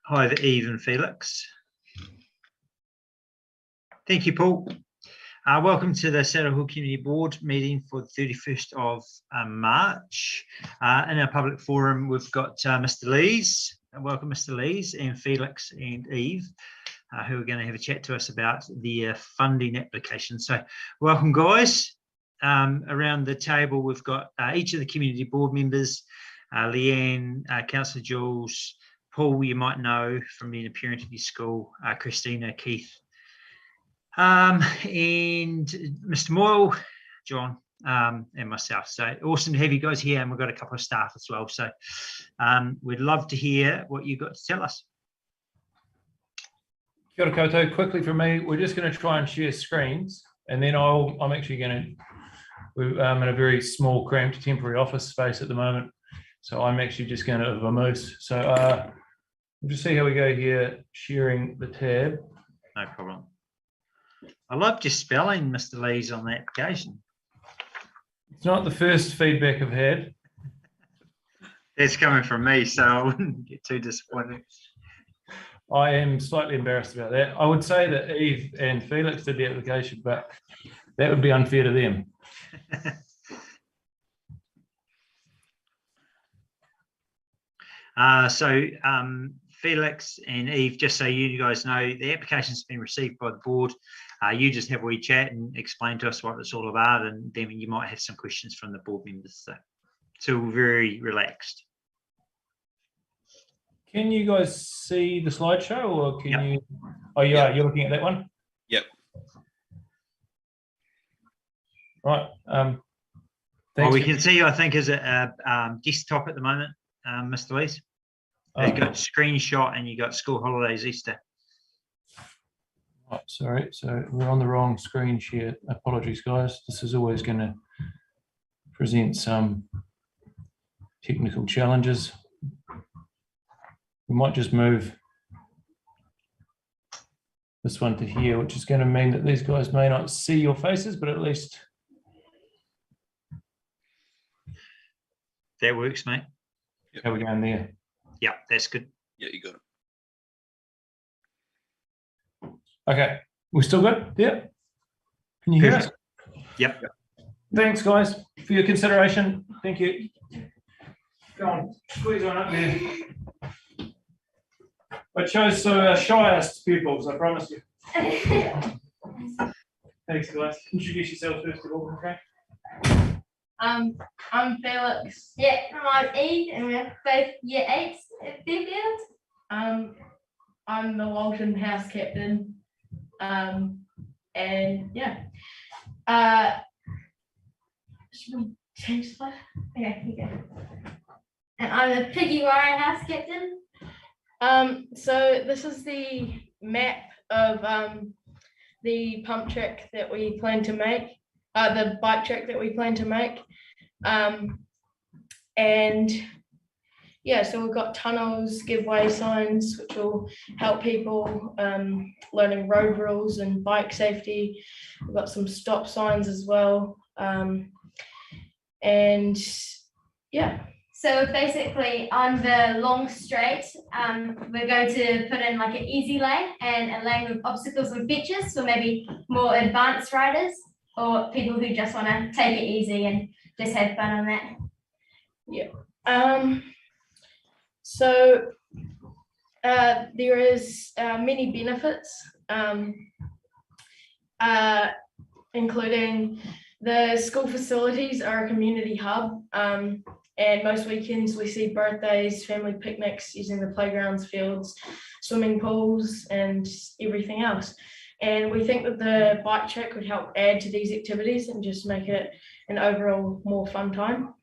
Hi there, Eve and Felix. Thank you, Paul. Welcome to the Saddle Hill Community Board meeting for the 31st of March. In our public forum, we've got Mr. Lees. Welcome, Mr. Lees, and Felix and Eve, who are going to have a chat to us about the funding application. So welcome, guys. Around the table, we've got each of the community board members, Leanne, Councillor Jules, Paul, you might know from being a parent of your school, Christina, Keith, and Mr. Moyle, John, and myself. So awesome to have you guys here, and we've got a couple of staff as well. So we'd love to hear what you've got to tell us. Kia ora koutou. Quickly from me, we're just going to try and share screens, and then I'm actually going to, we're in a very small, cramped, temporary office space at the moment, so I'm actually just going to vamoose. So we'll just see how we go here, sharing the tab. No problem. I love your spelling, Mr. Lees, on the application. It's not the first feedback I've had. It's coming from me, so I wouldn't get too disappointed. I am slightly embarrassed about that. I would say that Eve and Felix did the application, but that would be unfair to them. Felix and Eve, just so you guys know, the application's been received by the board. You just have a wee chat and explain to us what it's all about, and then you might have some questions from the board members. So we're very relaxed. Can you guys see the slideshow, or can you? Oh, you are. You're looking at that one. Yep. Right. Well, we can see, I think, is it a desktop at the moment, Mr. Lees? You've got screenshot, and you got school holidays, Easter. Oh, sorry, so we're on the wrong screen share. Apologies, guys. This is always going to present some technical challenges. We might just move this one to here, which is going to mean that these guys may not see your faces, but at least that works, mate. Yep. How are we going there? Yeah, that's good. Yeah, you got it. Okay, we're still good? Yeah. Can you hear us? Yep. Thanks, guys, for your consideration. Thank you. Go on, squeeze on up there. I chose the shyest pupils, I promise you. Thanks, guys. Introduce yourself first of all, okay? I'm Felix. Yeah, I'm Eve, and we're both year 8s at Fairfield. I'm the Walton house captain. And yeah. Should we change the slide? Okay, here you go. And I'm the Piggy Warren house captain. So this is the map of the pump track that we plan to make, the bike track that we plan to make. And yeah, so we've got tunnels, giveaway signs, which will help people learning road rules and bike safety. We've got some stop signs as well. And yeah. So basically on the long straight, we're going to put in like an easy lane and a lane with obstacles and features for maybe more advanced riders or people who just want to take it easy and just have fun on that. Yeah. So there is many benefits, including the school facilities are a community hub. And most weekends we see birthdays, family picnics using the playgrounds, fields, swimming pools, and everything else. And we think that the bike track would help add to these activities and just make it an overall more fun time.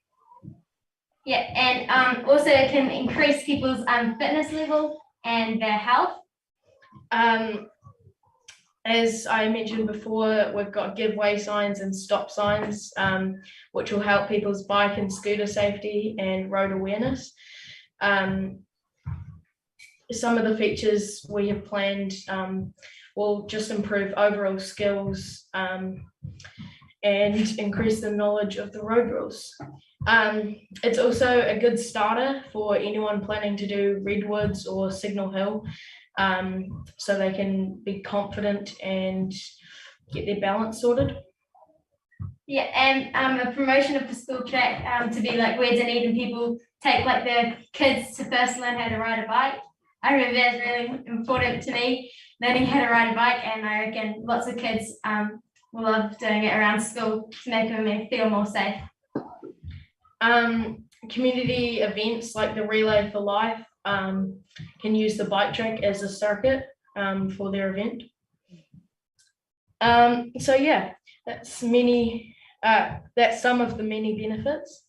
Yeah, and also it can increase people's fitness level and their health. As I mentioned before, we've got giveaway signs and stop signs, which will help people's bike and scooter safety and road awareness. Some of the features we have planned will just improve overall skills and increase the knowledge of the road rules. It's also a good starter for anyone planning to do Redwoods or Signal Hill, so they can be confident and get their balance sorted. Yeah, and a promotion of the school track to be like where Dunedin people take like their kids to first learn how to ride a bike. I remember that's really important to me, learning how to ride a bike, and I reckon lots of kids will love doing it around school to make them feel more safe. Community events like the Relay for Life can use the bike track as a circuit for their event. So yeah, that's some of the many benefits.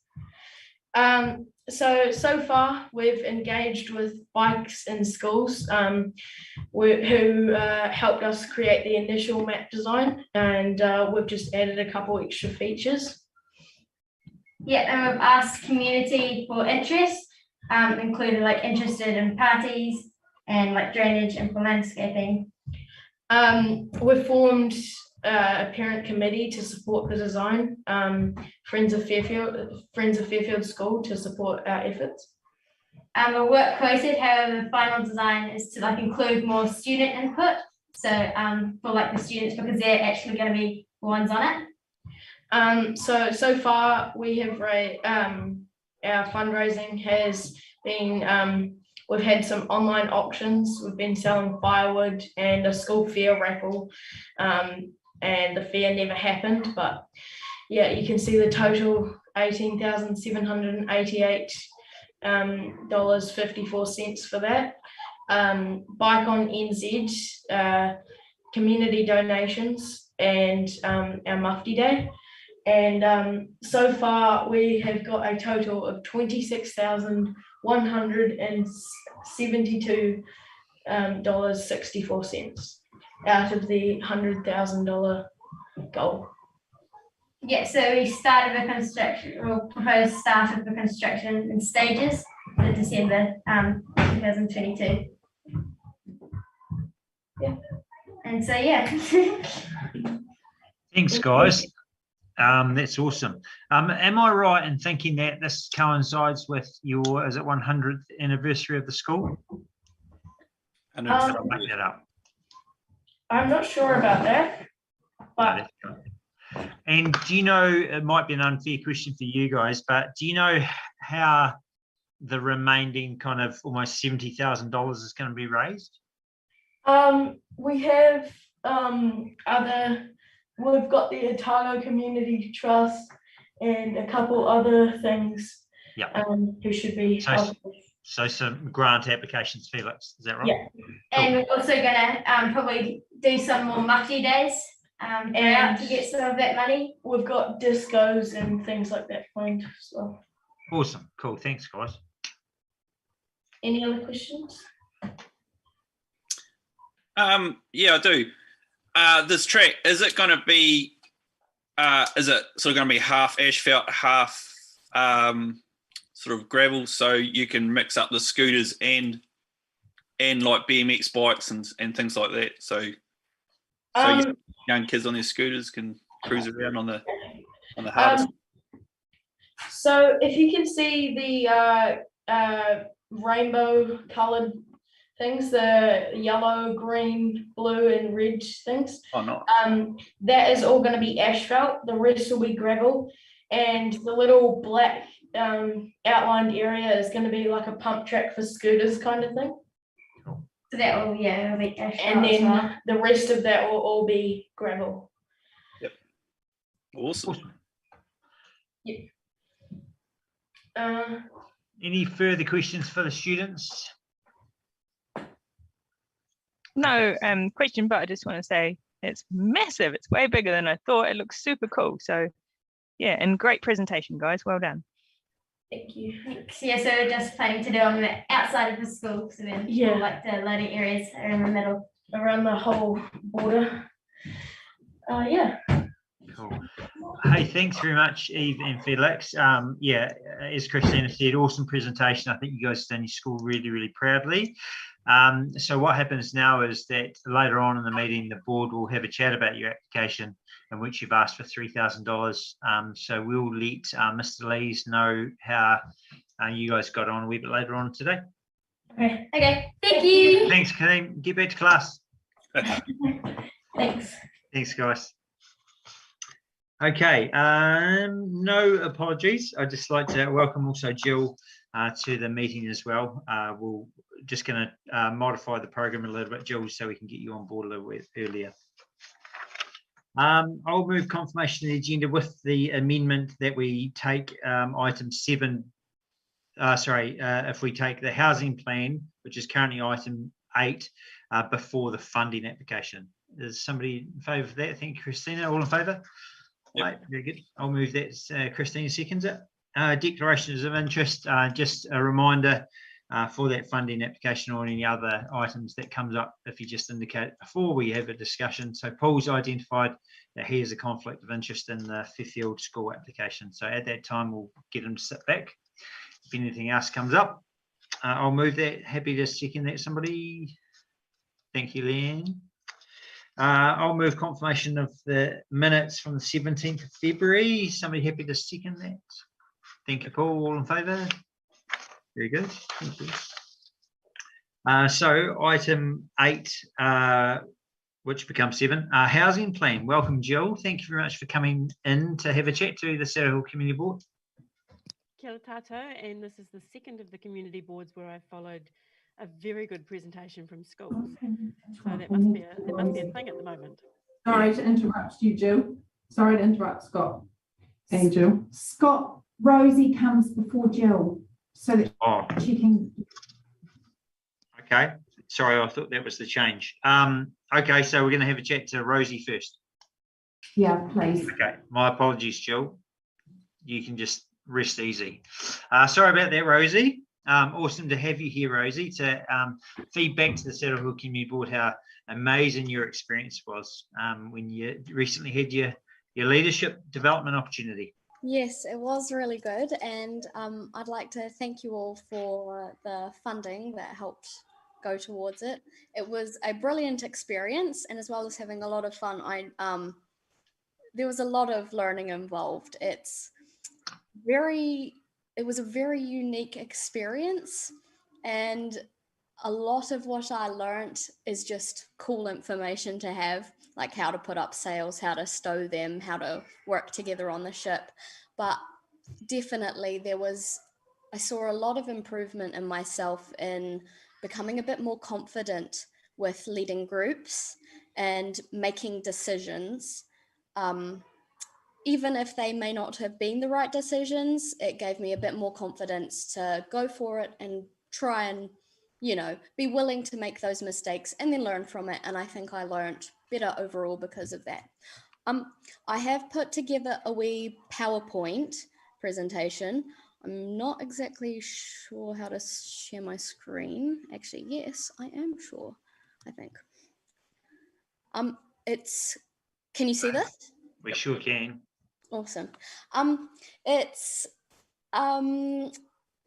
So far we've engaged with Bikes in Schools who helped us create the initial map design, and we've just added a couple extra features. Yeah, and we've asked community for interest, including like interested in parties and like drainage and for landscaping. We've formed a parent committee to support the design. Friends of Fairfield School to support our efforts. We'll work quoted, however, the final design is to like include more student input. So for like the students, because they're actually going to be the ones on it. So far we have our fundraising has been, we've had some online auctions, we've been selling firewood and a school fair raffle, and the fair never happened, but yeah, you can see the total $18,788 $54 for that. Bike on NZ, community donations, and our Mufti Day. And so far we have got a total of $26,172 $64 out of the $100,000 goal. Yeah, so we started the construction, or proposed start of the construction in stages in December 2022. Yeah. And so yeah. Thanks, guys. That's awesome. Am I right in thinking that this coincides with your, is it 100th anniversary of the school? And Did I make that up? I'm not sure about that, but and do you know, it might be an unfair question for you guys, but do you know how the remaining kind of almost $70,000 is going to be raised? we have we've got the Otago Community Trust and a couple other things. Yeah. Who should be helpful. So some grant applications, Felix, is that right? Yeah. And we're also gonna probably do some more Mufti days throughout to get some of that money. We've got discos and things like that planned. So Awesome, cool, thanks, guys. any other questions? Yeah, I do. This track, is it going to be, is it sort of going to be half asphalt, half sort of gravel, so you can mix up the scooters and like BMX bikes and things like that, so young kids on their scooters can cruise around on the hardest. So if you can see the rainbow colored things, the yellow, green, blue, and red things. Oh, no. That is all going to be asphalt. The rest will be gravel, and the little black outlined area is going to be like a pump track for scooters, kind of thing. So that will, yeah, it'll be asphalt. And then as well. the rest of that will all be gravel. Yep. Awesome. Yep. Any further questions for the students? No question, but I just want to say it's massive. It's way bigger than I thought. It looks super cool. So yeah, and great presentation, guys. Well done. Thank you. Thanks. Yeah, so we're just planning to do on the outside of the school, so then Yeah. like the loading areas are in the middle. Around the whole border. Yeah. Cool. Hey, thanks very much, Eve and Felix. Yeah, as Christina said, awesome presentation. I think you guys done your school really, really proudly. So what happens now is that later on in the meeting, the board will have a chat about your application in which you've asked for $3,000. So we'll let Mr. Lees know how you guys got on a wee bit later on today. Okay, thank you. Thanks, Kareem. Get back to class. Thanks. Thanks, guys. Okay, no apologies. I'd just like to welcome also Jill to the meeting as well. We're just going to modify the program a little bit, Jill, so we can get you on board a little bit earlier. I'll move confirmation of the agenda with the amendment that we take item 7. If we take the housing plan, which is currently item 8, before the funding application. Is somebody in favour of that? Thank you, Christina. All in favour? Yep. Right, very good. I'll move that. Christina seconds it. Declarations of interest. Just a reminder for that funding application or any other items that comes up, if you just indicate before we have a discussion. So Paul's identified that he has a conflict of interest in the Fairfield School application. So at that time, we'll get him to sit back. If anything else comes up, I'll move that. Happy to second that. Somebody? Thank you, Leanne. I'll move confirmation of the minutes from the 17th of February. Somebody happy to second that? Thank you, Paul. All in favour? Very good. Thank you. So item 8, which becomes 7, housing plan. Welcome, Jill. Thank you very much for coming in to have a chat to the Sarah Hill Community Board. Kia ora tātou, and this is the second of the community boards where I followed a very good presentation from schools. So that must be a thing at the moment. Sorry to interrupt you, Jill. Sorry to interrupt Scott and Jill. Scott, Rosie comes before Jill so that she can. Okay. Sorry, I thought that was the change. Okay, so we're going to have a chat to Rosie first. Yeah, please. Okay, my apologies, Jill. You can just rest easy. Sorry about that, Rosie. Awesome to have you here, Rosie, to feed back to the Saddle Hill Community Board how amazing your experience was when you recently had your leadership development opportunity. Yes, it was really good, and I'd like to thank you all for the funding that helped go towards it. It was a brilliant experience, and as well as having a lot of fun, there was a lot of learning involved. It was a very unique experience, and a lot of what I learned is just cool information to have, like how to put up sails, how to stow them, how to work together on the ship. But definitely I saw a lot of improvement in myself in becoming a bit more confident with leading groups and making decisions. Even if they may not have been the right decisions, it gave me a bit more confidence to go for it and try and, be willing to make those mistakes and then learn from it. And I think I learned better overall because of that. I have put together a wee PowerPoint presentation. I'm not exactly sure how to share my screen. Actually, yes, I am sure, I think. Can you see this? We sure can. Awesome.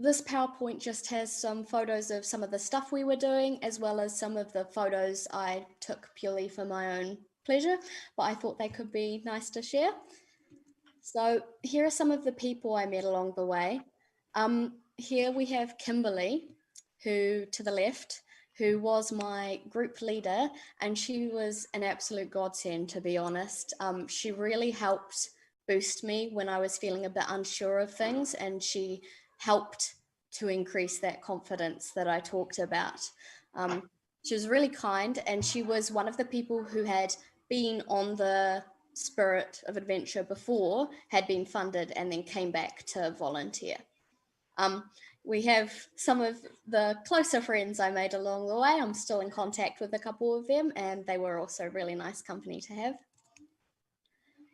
This PowerPoint just has some photos of some of the stuff we were doing, as well as some of the photos I took purely for my own pleasure, but I thought they could be nice to share. So here are some of the people I met along the way. Here we have Kimberly, who to the left, who was my group leader, and she was an absolute godsend, to be honest. She really helped boost me when I was feeling a bit unsure of things, and she helped to increase that confidence that I talked about. She was really kind, and she was one of the people who had been on the Spirit of Adventure before, had been funded, and then came back to volunteer. We have some of the closer friends I made along the way. I'm still in contact with a couple of them, and they were also really nice company to have.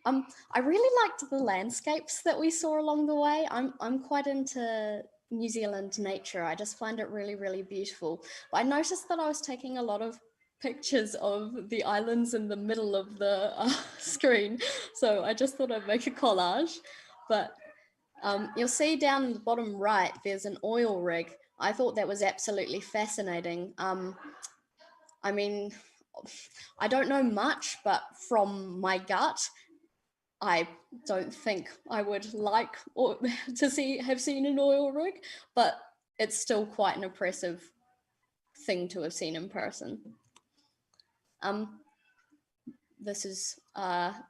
I really liked the landscapes that we saw along the way. I'm quite into New Zealand nature. I just find it really, really beautiful. But I noticed that I was taking a lot of pictures of the islands in the middle of the screen. So I just thought I'd make a collage. But you'll see down in the bottom right, there's an oil rig. I thought that was absolutely fascinating. I mean, I don't know much, but from my gut, I don't think I would like or to have seen an oil rig, but it's still quite an impressive thing to have seen in person. This is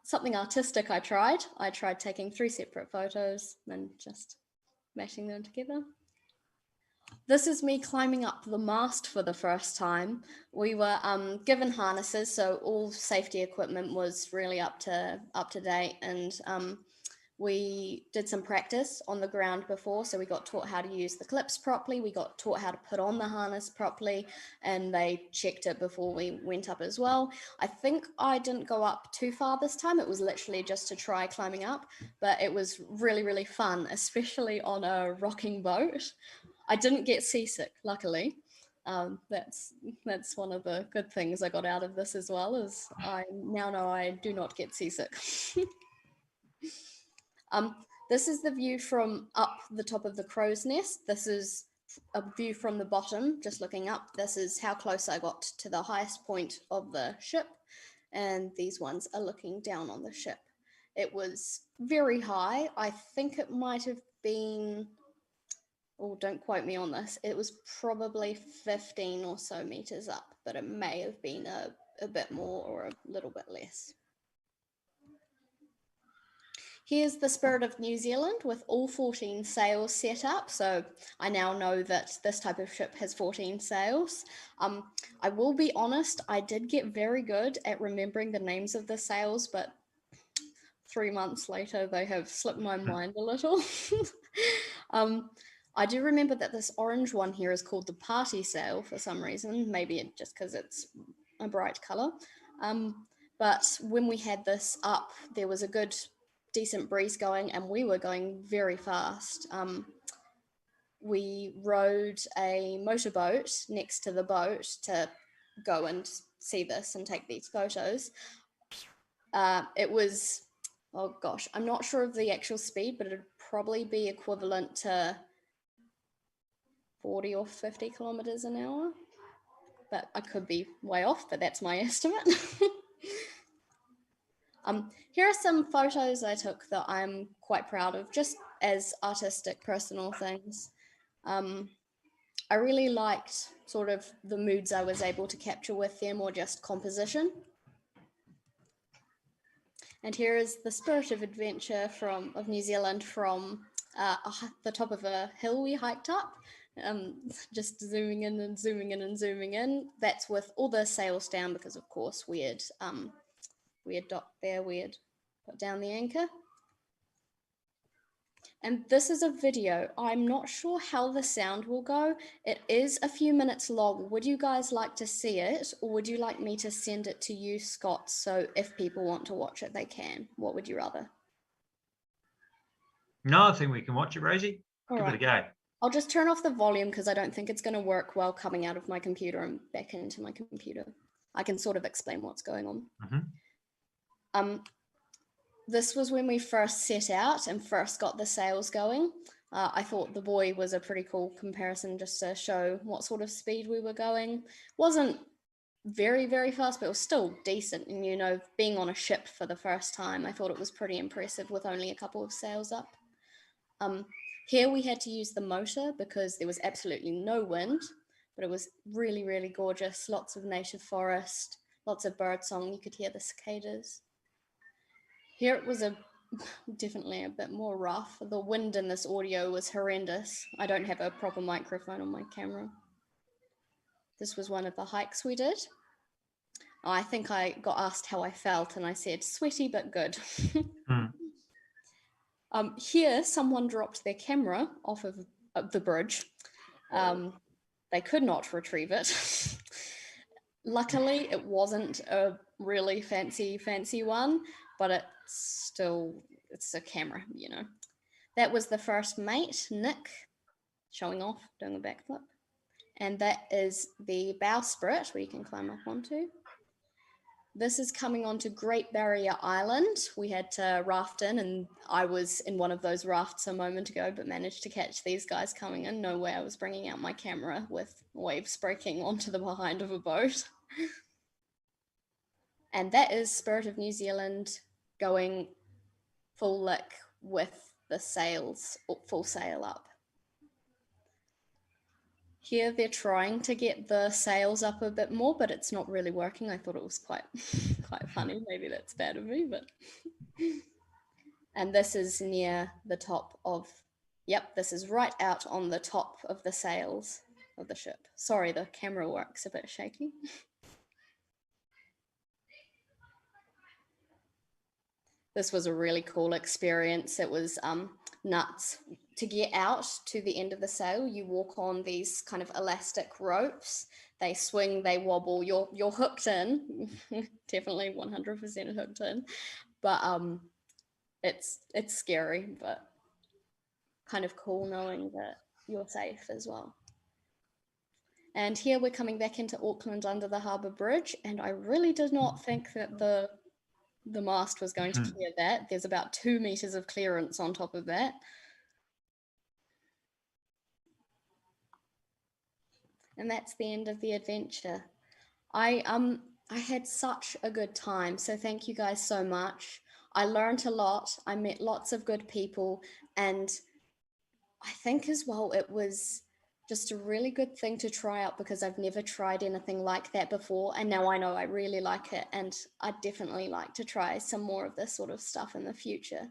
something artistic I tried. I tried taking 3 separate photos and just mashing them together. This is me climbing up the mast for the first time. We were given harnesses, so all safety equipment was really up to date, and we did some practice on the ground before, so we got taught how to use the clips properly, we got taught how to put on the harness properly, and they checked it before we went up as well. I think I didn't go up too far this time, it was literally just to try climbing up, but it was really, really fun, especially on a rocking boat. I didn't get seasick, luckily. That's one of the good things I got out of this as well, is I now know I do not get seasick. This is the view from up the top of the crow's nest. This is a view from the bottom, just looking up. This is how close I got to the highest point of the ship. And these ones are looking down on the ship. It was very high. I think it might have been, oh, don't quote me on this. It was probably 15 or so meters up, but it may have been a bit more or a little bit less. Here's the Spirit of New Zealand with all 14 sails set up. So I now know that this type of ship has 14 sails. I will be honest, I did get very good at remembering the names of the sails, but 3 months later, they have slipped my mind a little. I do remember that this orange one here is called the party sail for some reason, maybe just because it's a bright color. But when we had this up, there was a good decent breeze going and we were going very fast. We rowed a motorboat next to the boat to go and see this and take these photos. It was, oh gosh, I'm not sure of the actual speed, but it'd probably be equivalent to 40 or 50 kilometers an hour. But I could be way off, but that's my estimate. Here are some photos I took that I'm quite proud of, just as artistic, personal things. I really liked sort of the moods I was able to capture with them, or just composition. And here is the Spirit of Adventure of New Zealand from the top of a hill we hiked up, just zooming in and zooming in and zooming in. That's with all the sails down because, of course, we had docked there, we had put down the anchor. And this is a video. I'm not sure how the sound will go. It is a few minutes long. Would you guys like to see it, or would you like me to send it to you, Scott, so if people want to watch it, they can? What would you rather? No, I think we can watch it, Rosie. Give it a go. I'll just turn off the volume because I don't think it's going to work well coming out of my computer and back into my computer. I can sort of explain what's going on. Mm-hmm. This was when we first set out and first got the sails going. I thought the buoy was a pretty cool comparison just to show what sort of speed we were going. Wasn't very, very fast, but it was still decent. And, you know, being on a ship for the first time, I thought it was pretty impressive with only a couple of sails up. Here we had to use the motor because there was absolutely no wind, but it was really, really gorgeous. Lots of native forest, lots of bird song. You could hear the cicadas. Here it was definitely a bit more rough. The wind in this audio was horrendous. I don't have a proper microphone on my camera. This was one of the hikes we did. I think I got asked how I felt and I said, sweaty but good. Here, someone dropped their camera off of the bridge. They could not retrieve it. Luckily, it wasn't a really fancy one, but it's a camera, you know. That was the first mate, Nick, showing off, doing a backflip. And that is the bowsprit, where you can climb up onto. This is coming onto Great Barrier Island. We had to raft in, and I was in one of those rafts a moment ago, but managed to catch these guys coming in. No way I was bringing out my camera with waves breaking onto the behind of a boat. And that is Spirit of New Zealand going full lick with the sails, full sail up. Here they're trying to get the sails up a bit more, but it's not really working. I thought it was quite funny. Maybe that's bad of me, but. And this is near the top of, yep, this is right out on the top of the sails of the ship. Sorry, the camera work's a bit shaky. This was a really cool experience. It was nuts. To get out to the end of the sail, you walk on these kind of elastic ropes. They swing, they wobble, you're hooked in, definitely 100% hooked in. But it's scary, but kind of cool knowing that you're safe as well. And here we're coming back into Auckland under the harbour bridge, and I really did not think that the mast was going to clear that. There's about 2 meters of clearance on top of that. And that's the end of the adventure. I had such a good time, so thank you guys so much. I learned a lot. I met lots of good people, and I think as well it was just a really good thing to try out because I've never tried anything like that before, and now I know I really like it, and I'd definitely like to try some more of this sort of stuff in the future,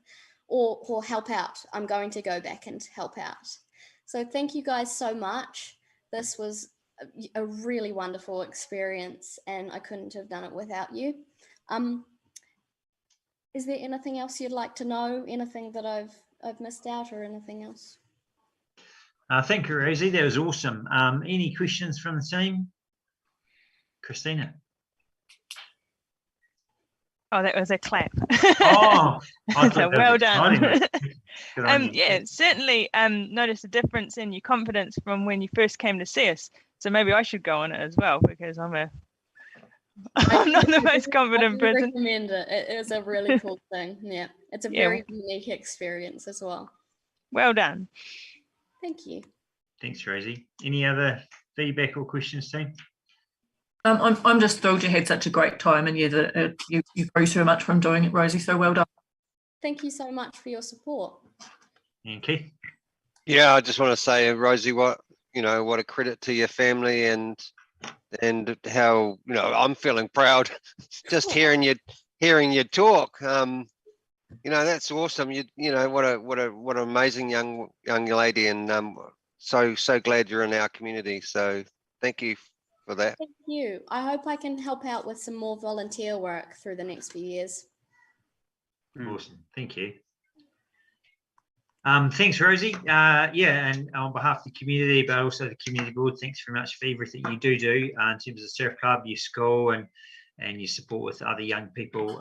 or help out. I'm going to go back and help out. So thank you guys so much. This was a really wonderful experience, and I couldn't have done it without you. Is there anything else you'd like to know? Anything that I've missed out, or anything else? Thank you, Rosie. That was awesome. Any questions from the team? Christina. Oh, that was a clap. Oh, so well done. On yeah, certainly noticed a difference in your confidence from when you first came to see us. So maybe I should go on it as well, because I'm not the most confident person. I recommend it. It is a really cool thing. Yeah, it's a very unique experience as well. Well done. Thank you. Thanks, Rosie. Any other feedback or questions, team? I'm just thrilled you had such a great time, and yeah, that you grew so much from doing it, Rosie. So well done. Thank you so much for your support. And Keith. Yeah, I just want to say, Rosie, what a credit to your family, and how I'm feeling proud just hearing you talk. That's awesome. What an amazing young lady, and so glad you're in our community. So thank you for that. Thank you. I hope I can help out with some more volunteer work through the next few years. Awesome. Thank you. Thanks, Rosie. And on behalf of the community, but also the community board, thanks very much for everything you do in terms of the surf club, your school, and your support with other young people.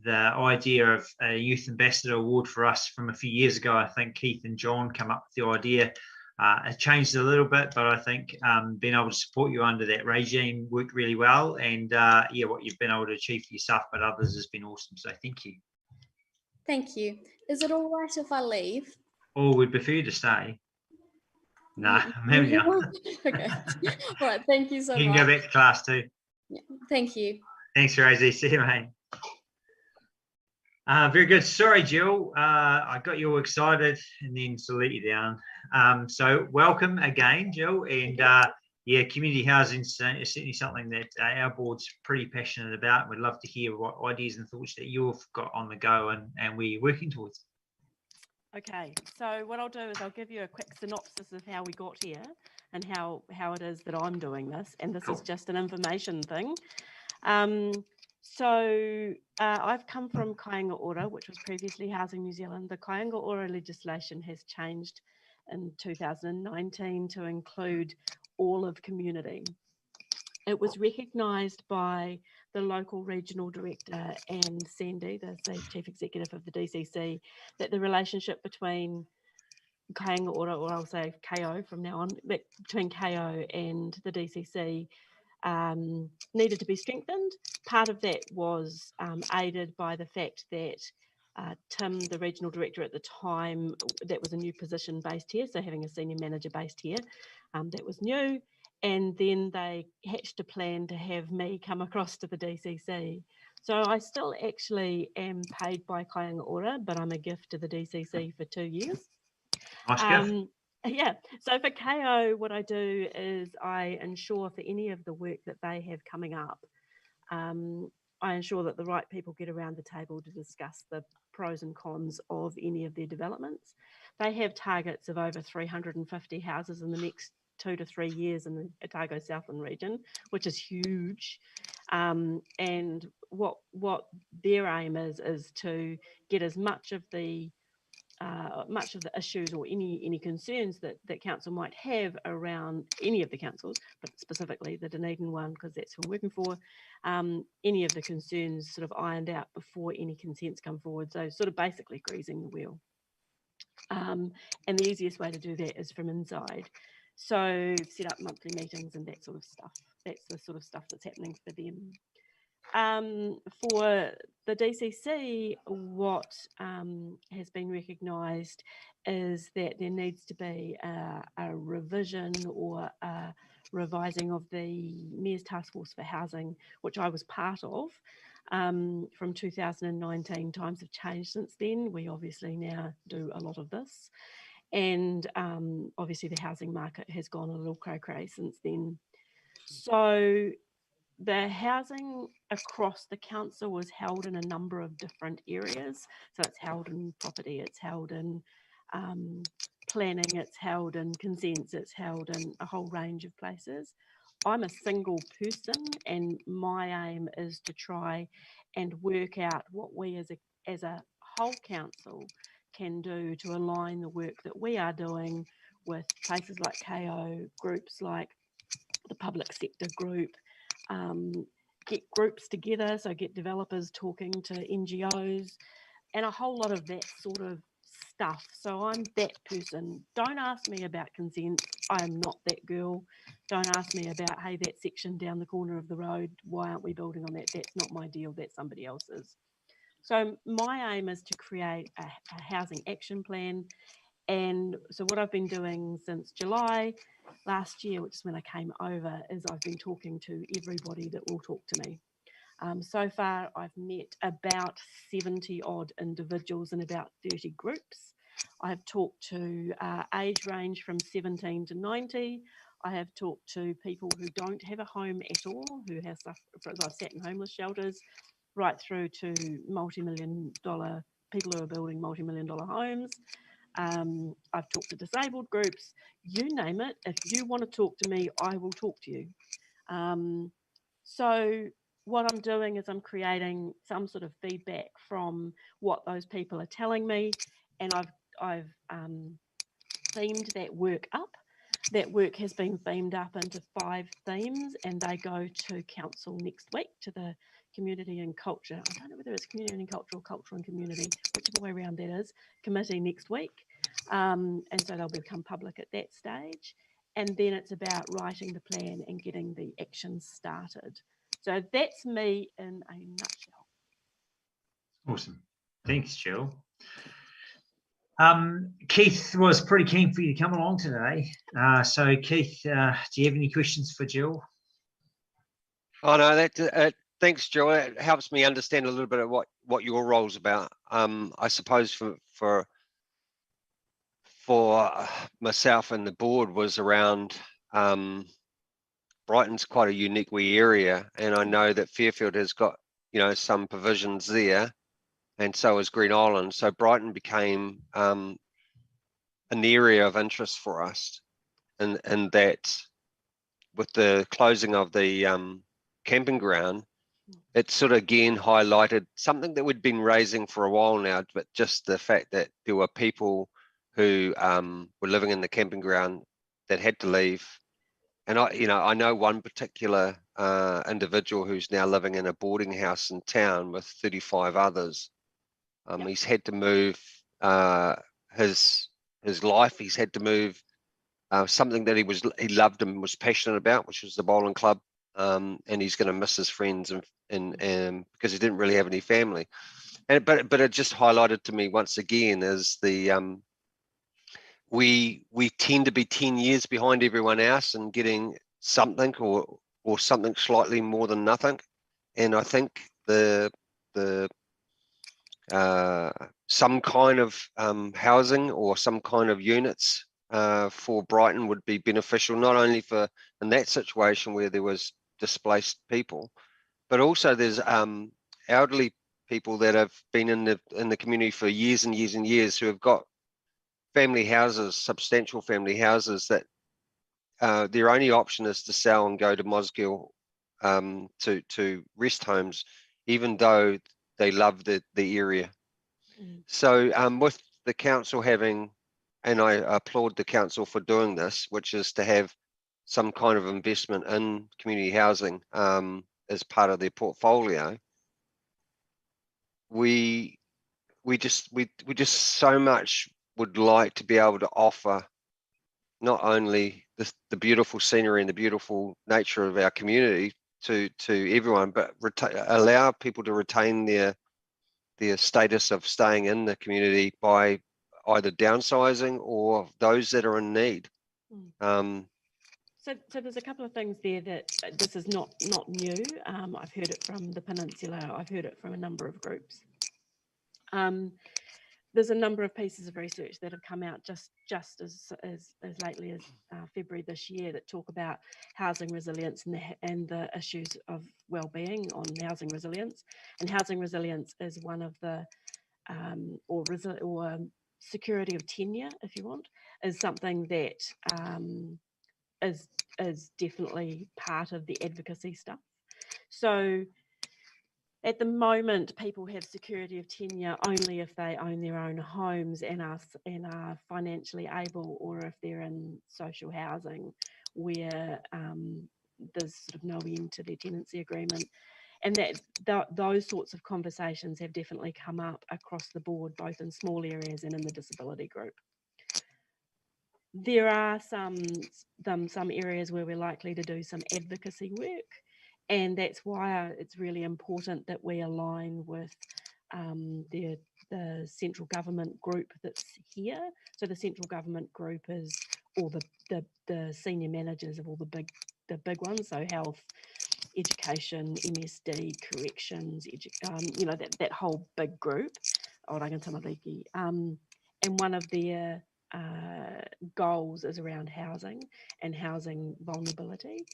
The idea of a youth ambassador award for us from a few years ago, I think Keith and John come up with the idea. It changed a little bit, but I think being able to support you under that regime worked really well. And what you've been able to achieve for yourself, but others, has been awesome. So thank you. Thank you. Is it all right if I leave? Or we'd prefer you to stay. Nah, maybe not. Okay. All right. Thank you so much. You can go back to class too. Yeah. Thank you. Thanks, Rosie. See you, mate. Very good. Sorry, Jill. I got you all excited and then to let you down. So welcome again, Jill. And community housing is certainly something that our board's pretty passionate about. We'd love to hear what ideas and thoughts that you've got on the go and we're working towards. Okay, so what I'll do is I'll give you a quick synopsis of how we got here and how it is that I'm doing this. And this is just an information thing. I've come from Kāinga Ora, which was previously Housing New Zealand. The Kāinga Ora legislation has changed in 2019 to include all of community. It was recognised by the local regional director and Sandy, the chief executive of the DCC, that the relationship between Kāinga Ora, or I'll say KO from now on, but between KO and the DCC needed to be strengthened. Part of that was aided by the fact that Tim, the regional director at the time, that was a new position based here, so having a senior manager based here, that was new. And then they hatched a plan to have me come across to the DCC. So I still actually am paid by Kāinga Ora, but I'm a gift to the DCC for 2 years. Nice gift. Yeah, so for KO, what I do is I ensure for any of the work that they have coming up, I ensure that the right people get around the table to discuss the pros and cons of any of their developments. They have targets of over 350 houses in the next 2 to 3 years in the Otago Southland region, which is huge. And what their aim is to get as much of the issues or any concerns that council might have around any of the councils, but specifically the Dunedin one, because that's who I'm working for, any of the concerns sort of ironed out before any consents come forward. So sort of basically greasing the wheel. And the easiest way to do that is from inside. So set up monthly meetings and that sort of stuff. That's the sort of stuff that's happening for them. For the DCC, what has been recognised is that there needs to be a revision or a revising of the Mayor's Task Force for Housing, which I was part of from 2019. Times have changed since then. We obviously now do a lot of this. And obviously the housing market has gone a little cray-cray since then. So the housing across the council was held in a number of different areas. So it's held in property, it's held in planning, it's held in consents, it's held in a whole range of places. I'm a single person and my aim is to try and work out what we as a whole council can do to align the work that we are doing with places like KO, groups like the public sector group, get groups together, so get developers talking to NGOs and a whole lot of that sort of stuff. So I'm that person. Don't ask me about consent. I am not that girl. Don't ask me about, hey, that section down the corner of the road, why aren't we building on that? That's not my deal, that's somebody else's. So my aim is to create a housing action plan. And so what I've been doing since July last year, which is when I came over, is I've been talking to everybody that will talk to me. So far, I've met about 70 odd individuals in about 30 groups. I have talked to age range from 17 to 90. I have talked to people who don't have a home at all, who have suffered, I've sat in homeless shelters, right through to multi-million-dollar people who are building multi-million-dollar homes. I've talked to disabled groups, you name it. If you want to talk to me, I will talk to you. So what I'm doing is I'm creating some sort of feedback from what those people are telling me, and I've themed that work up. That work has been themed up into 5 themes, and they go to council next week, to the community and culture. I don't know whether it's community and culture or culture and community, whichever way around that is, committee next week. And so they'll become public at that stage. And then it's about writing the plan and getting the actions started. So that's me in a nutshell. Awesome. Thanks, Jill. Keith was pretty keen for you to come along today. So Keith, do you have any questions for Jill? Oh no, thanks, Jill. It helps me understand a little bit of what your role's about. I suppose for myself and the board was around Brighton's quite a unique wee area, and I know that Fairfield has got some provisions there, and so has Green Island. So Brighton became an area of interest for us, and that with the closing of the camping ground, it sort of again highlighted something that we'd been raising for a while now, but just the fact that there were people who were living in the camping ground that had to leave. And I know one particular individual who's now living in a boarding house in town with 35 others. He's had to move his life. He's had to move something that he loved and was passionate about, which was the bowling club. And he's going to miss his friends and because he didn't really have any family. But it just highlighted to me once again is the we tend to be 10 years behind everyone else and getting something or something slightly more than nothing. And I think the some kind of housing or some kind of units for Brighton would be beneficial, not only for in that situation where there was displaced people, but also there's elderly people that have been in the community for years and years and years who have got family houses, substantial family houses that their only option is to sell and go to Mosgiel to rest homes, even though they love the area. So with the council having, and I applaud the council for doing this, which is to have some kind of investment in community housing as part of their portfolio, we just so much would like to be able to offer not only the beautiful scenery and the beautiful nature of our community to everyone, but allow people to retain their status of staying in the community by either downsizing or those that are in need. So there's a couple of things there that this is not new. I've heard it from the Peninsula. I've heard it from a number of groups. There's a number of pieces of research that have come out just as lately as February this year that talk about housing resilience and the issues of well-being on housing resilience. And housing resilience is one of the or security of tenure, if you want, is something that is definitely part of the advocacy stuff. So at the moment, people have security of tenure only if they own their own homes and are financially able, or if they're in social housing where there's sort of no end to their tenancy agreement. And those sorts of conversations have definitely come up across the board, both in small areas and in the disability group. There are some areas where we're likely to do some advocacy work. And that's why it's really important that we align with the central government group that's here. So the central government group is all the senior managers of all the big ones. So health, education, MSD, corrections, that whole big group. And one of their goals is around housing and housing vulnerability.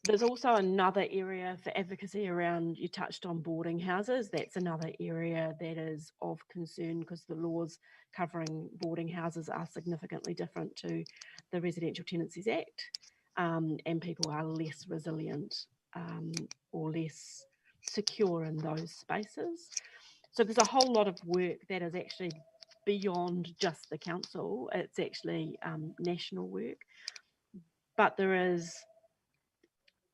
There's also another area for advocacy around, you touched on boarding houses. That's another area that is of concern because the laws covering boarding houses are significantly different to the Residential Tenancies Act, and people are less resilient or less secure in those spaces. So there's a whole lot of work that is actually beyond just the council. It's actually national work, but there is,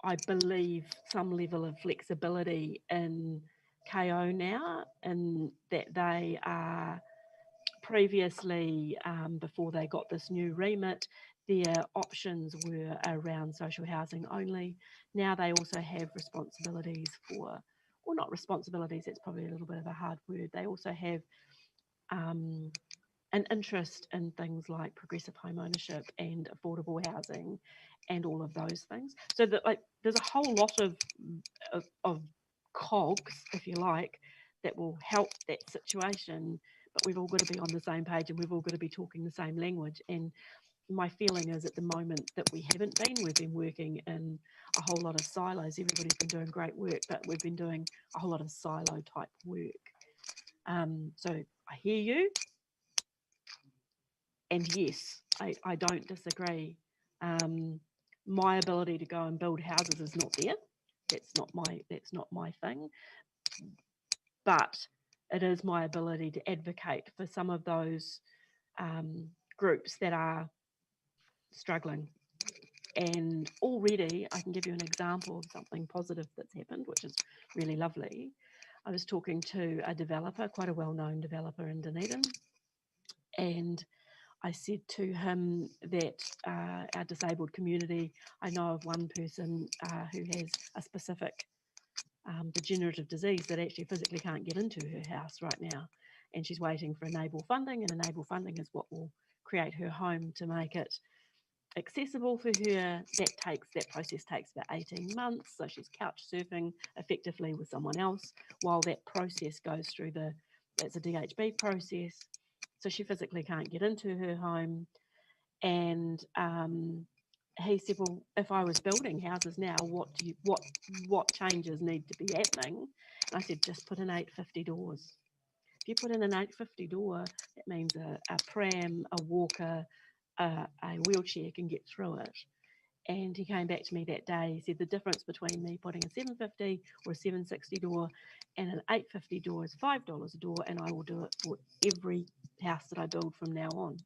I believe, some level of flexibility in KO now, and that they are previously, before they got this new remit, their options were around social housing only. Now they also have responsibilities for, or not responsibilities, it's probably a little bit of a hard word. They also have an interest in things like progressive home ownership and affordable housing and all of those things. So that, like, there's a whole lot of cogs, if you like, that will help that situation, but we've all got to be on the same page and we've all got to be talking the same language. And my feeling is at the moment that we haven't been. We've been working in a whole lot of silos. Everybody's been doing great work, but we've been doing a whole lot of silo type work. So I hear you. And yes, I don't disagree. My ability to go and build houses is not there. That's not my thing. But it is my ability to advocate for some of those groups that are struggling. And already I can give you an example of something positive that's happened, which is really lovely. I was talking to a developer, quite a well-known developer in Dunedin, and I said to him that our disabled community, I know of one person who has a specific degenerative disease that actually physically can't get into her house right now. And she's waiting for enable funding, and enable funding is what will create her home to make it accessible for her. That process takes about 18 months. So she's couch surfing effectively with someone else while that process goes through it's a DHB process. So she physically can't get into her home. And he said, well, if I was building houses now, what changes need to be happening? And I said, just put in 850 doors. If you put in an 850 door, that means a pram, a walker, a wheelchair can get through it. And he came back to me that day. He said the difference between me putting a 750 or a 760 door and an 850 door is $5 a door, and I will do it for every house that I build from now on.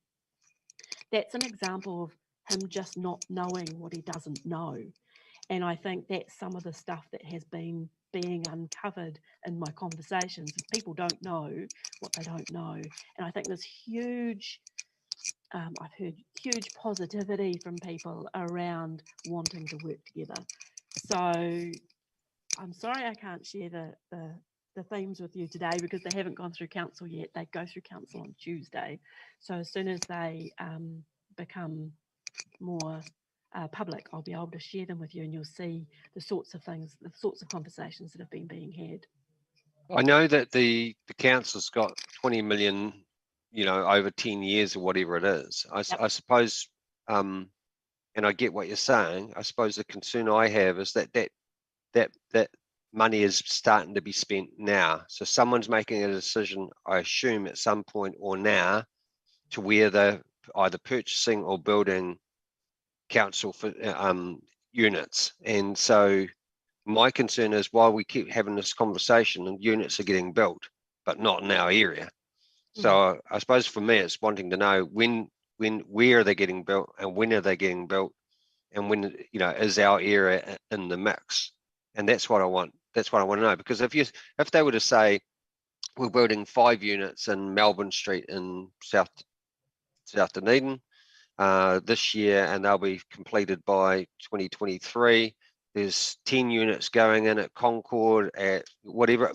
That's an example of him just not knowing what he doesn't know. And I think that's some of the stuff that has been being uncovered in my conversations. People don't know what they don't know. And I think there's huge, I've heard huge positivity from people around wanting to work together. So I'm sorry I can't share the themes with you today because they haven't gone through council yet. They go through council on Tuesday. So as soon as they become more public, I'll be able to share them with you, and you'll see the sorts of things, the sorts of conversations that have been being had. I know that the council's got 20 million, over 10 years or whatever it is. I suppose, and I get what you're saying. I suppose the concern I have is that money is starting to be spent now. So someone's making a decision, I assume at some point or now, to where they're either purchasing or building council for units. And so my concern is, while we keep having this conversation and units are getting built, but not in our area. So I suppose for me, it's wanting to know where are they getting built and when are they getting built, and when, is our area in the mix? And that's what I want. That's what I want to know. Because if they were to say we're building 5 units in Melbourne Street in South Dunedin this year, and they'll be completed by 2023. There's 10 units going in at Concord, at whatever.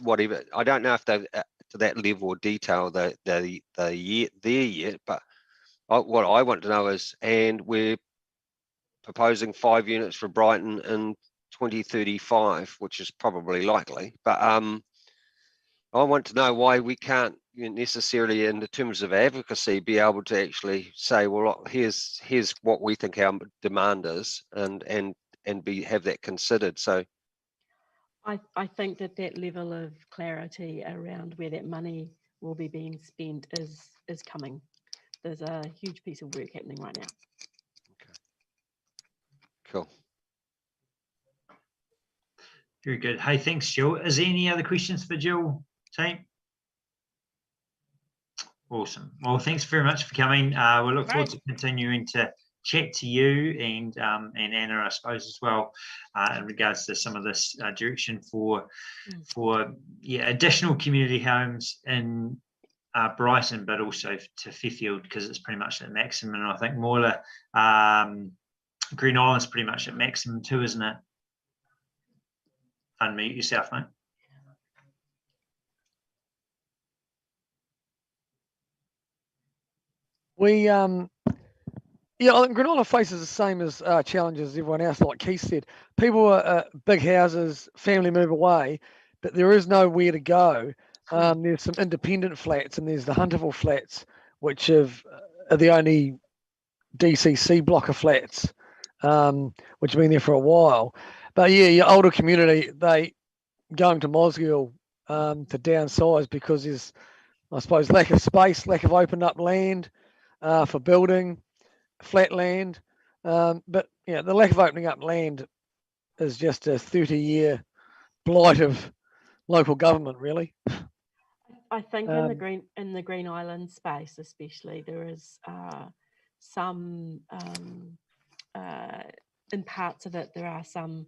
I don't know if they've to that level of detail they're there yet, but what I want to know is, and we're proposing 5 units for Brighton in 2035, which is probably likely. But I want to know why we can't necessarily, in the terms of advocacy, be able to actually say, well, look, here's what we think our demand is, and have that considered. So I think that level of clarity around where that money will be being spent is coming. There's a huge piece of work happening right now. Okay. Cool. Very good. Hey, thanks, Jill. Is there any other questions for Jill, team? Awesome. Well, thanks very much for coming. We look forward to continuing to chat to you and Anna, I suppose, as well, in regards to some of this direction for additional community homes in Brighton, but also to Fairfield, because it's pretty much at maximum. And I think Moyler, Green Island's pretty much at maximum too, isn't it? Unmute yourself, mate. We I think Green Island faces the same as challenges as everyone else. Like Keith said, people are big houses, family move away, but there is nowhere to go. There's some independent flats, and there's the Hunterville flats, which are the only DCC block of flats, which have been there for a while. But yeah, your older community, they going to Mosgiel to downsize because there's, I suppose, lack of space, lack of opened up land for building, flat land. But yeah, the lack of opening up land is just a 30-year blight of local government, really. I think in the Green Island space, especially, there is some in parts of it, there are some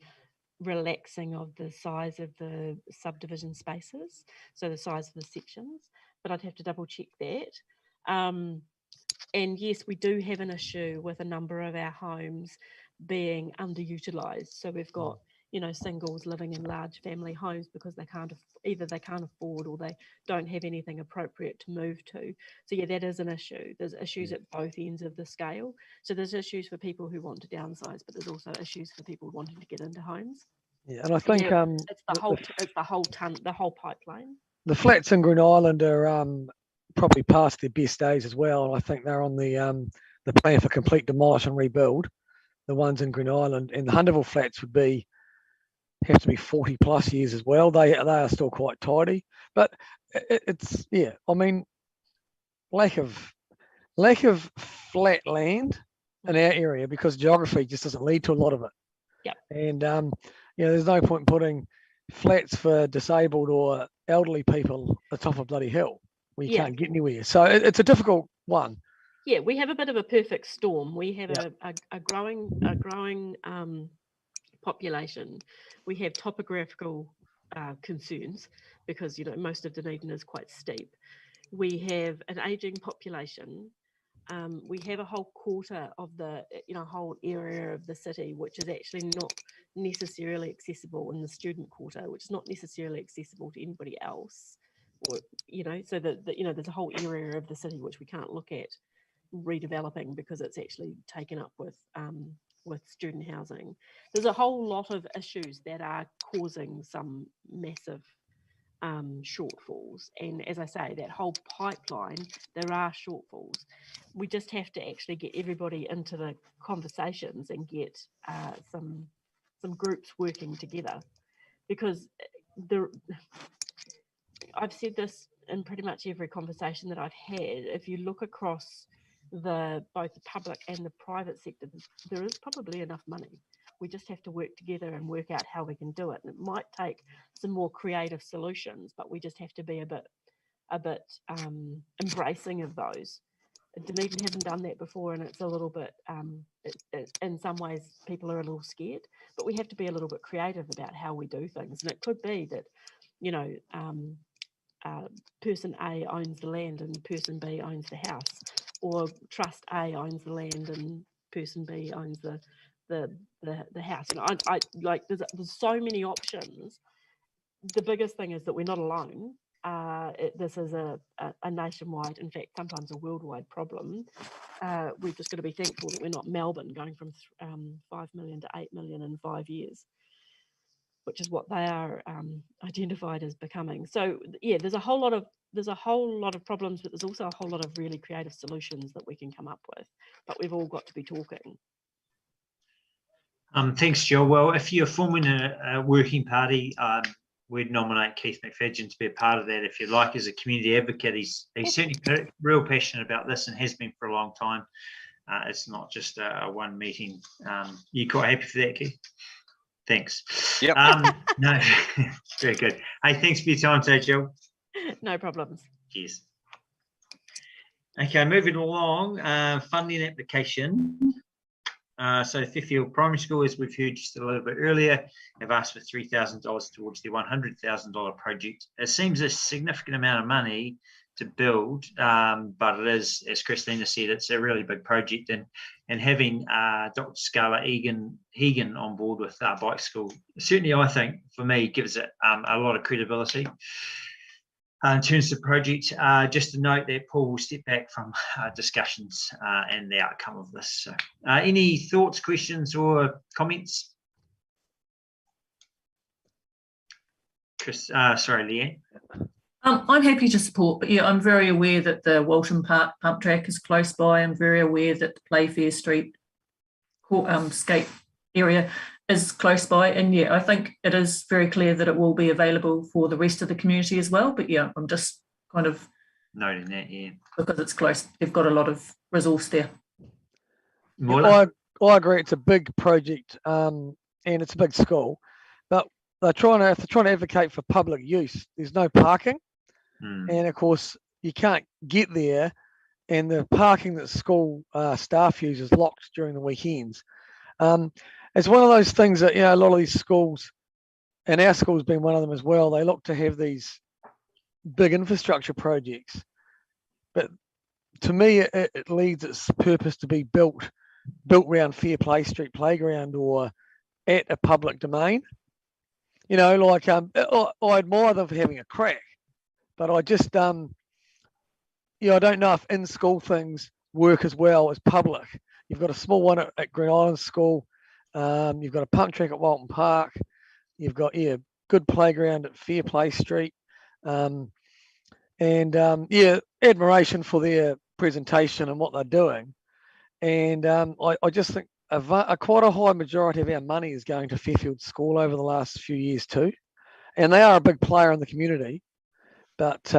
relaxing of the size of the subdivision spaces, so the size of the sections, but I'd have to double check that. And yes, we do have an issue with a number of our homes being underutilised. So we've got, singles living in large family homes because either they can't afford or they don't have anything appropriate to move to. So yeah, that is an issue. There's issues at both ends of the scale. So there's issues for people who want to downsize, but there's also issues for people wanting to get into homes. Yeah, and I think it's the whole pipeline. The flats in Green Island are probably past their best days as well. And I think they're on the plan for complete demolish and rebuild. The ones in Green Island, and the Hunterville flats have to be 40 plus years as well. They are still quite tidy, but it's I mean, lack of flat land in our area because geography just doesn't lead to a lot of it. Yeah. And there's no point putting flats for disabled or elderly people at the top of bloody hill where you can't get anywhere. So it's a difficult one. Yeah, we have a bit of a perfect storm. We have a growing population. We have topographical concerns because most of Dunedin is quite steep. We have an aging population. We have a whole quarter of the whole area of the city which is actually not necessarily accessible in the student quarter, which is not necessarily accessible to anybody else, or so that there's a whole area of the city which we can't look at redeveloping because it's actually taken up with student housing. There's a whole lot of issues that are causing some massive shortfalls, and as I say, that whole pipeline, there are shortfalls. We just have to actually get everybody into the conversations and get some groups working together, because I've said this in pretty much every conversation that I've had. If you look across both the public and the private sector, there is probably enough money. We just have to work together and work out how we can do it. And it might take some more creative solutions, but we just have to be a bit embracing of those. Dunedin hasn't done that before, and it's a little bit, in some ways, people are a little scared. But we have to be a little bit creative about how we do things. And it could be that, person A owns the land and person B owns the house, or trust A owns the land and person B owns the house. And I like there's so many options. The biggest thing is that we're not alone. This is a nationwide, in fact, sometimes a worldwide problem. We've just got to be thankful that we're not Melbourne, going from 5 million to 8 million in 5 years, which is what they are identified as becoming. So yeah, there's a whole lot of problems, but there's also a whole lot of really creative solutions that we can come up with. But we've all got to be talking. Thanks, Joe. Well, if you're forming a working party, we'd nominate Keith McFadgen to be a part of that if you'd like. As a community advocate, he's certainly real passionate about this and has been for a long time. It's not just a one meeting. You quite happy for that, Keith? Thanks. Yep. No, very good. Hey, thanks for your time today, Joe. No problems. Cheers. Okay, moving along, funding application. So Fairfield Primary School, as we've heard just a little bit earlier, have asked for $3,000 towards their $100,000 project. It seems a significant amount of money to build, but it is, as Christina said, it's a really big project, and having Dr. Scarlett Hegan on board with Bike School, certainly I think for me gives it a lot of credibility. In terms of the project, just to note that Paul will step back from discussions and the outcome of this. So, any thoughts, questions, or comments? Chris, sorry, Leanne. I'm happy to support, but yeah, I'm very aware that the Walton Park pump track is close by. I'm very aware that the Playfair Street skate area is close by, and yeah, I think it is very clear that it will be available for the rest of the community as well. But yeah, I'm just kind of noting that, yeah, because it's close, they've got a lot of resource there. I agree. It's a big project, and it's a big school, but if they're trying to advocate for public use, there's no parking, and of course you can't get there, and the parking that school staff use is locked during the weekends. It's one of those things that, a lot of these schools, and our school's been one of them as well, they look to have these big infrastructure projects. But to me, it leads its purpose to be built around Fair Play Street Playground or at a public domain. you know, like I admire them for having a crack, but I just yeah, I don't know if in-school things work as well as public. You've got a small one at Green Island School. You've got a pump track at Walton Park. You've got good playground at Fairplay Street. Yeah, admiration for their presentation and what they're doing. And I just think quite a high majority of our money is going to Fairfield School over the last few years too. And they are a big player in the community. But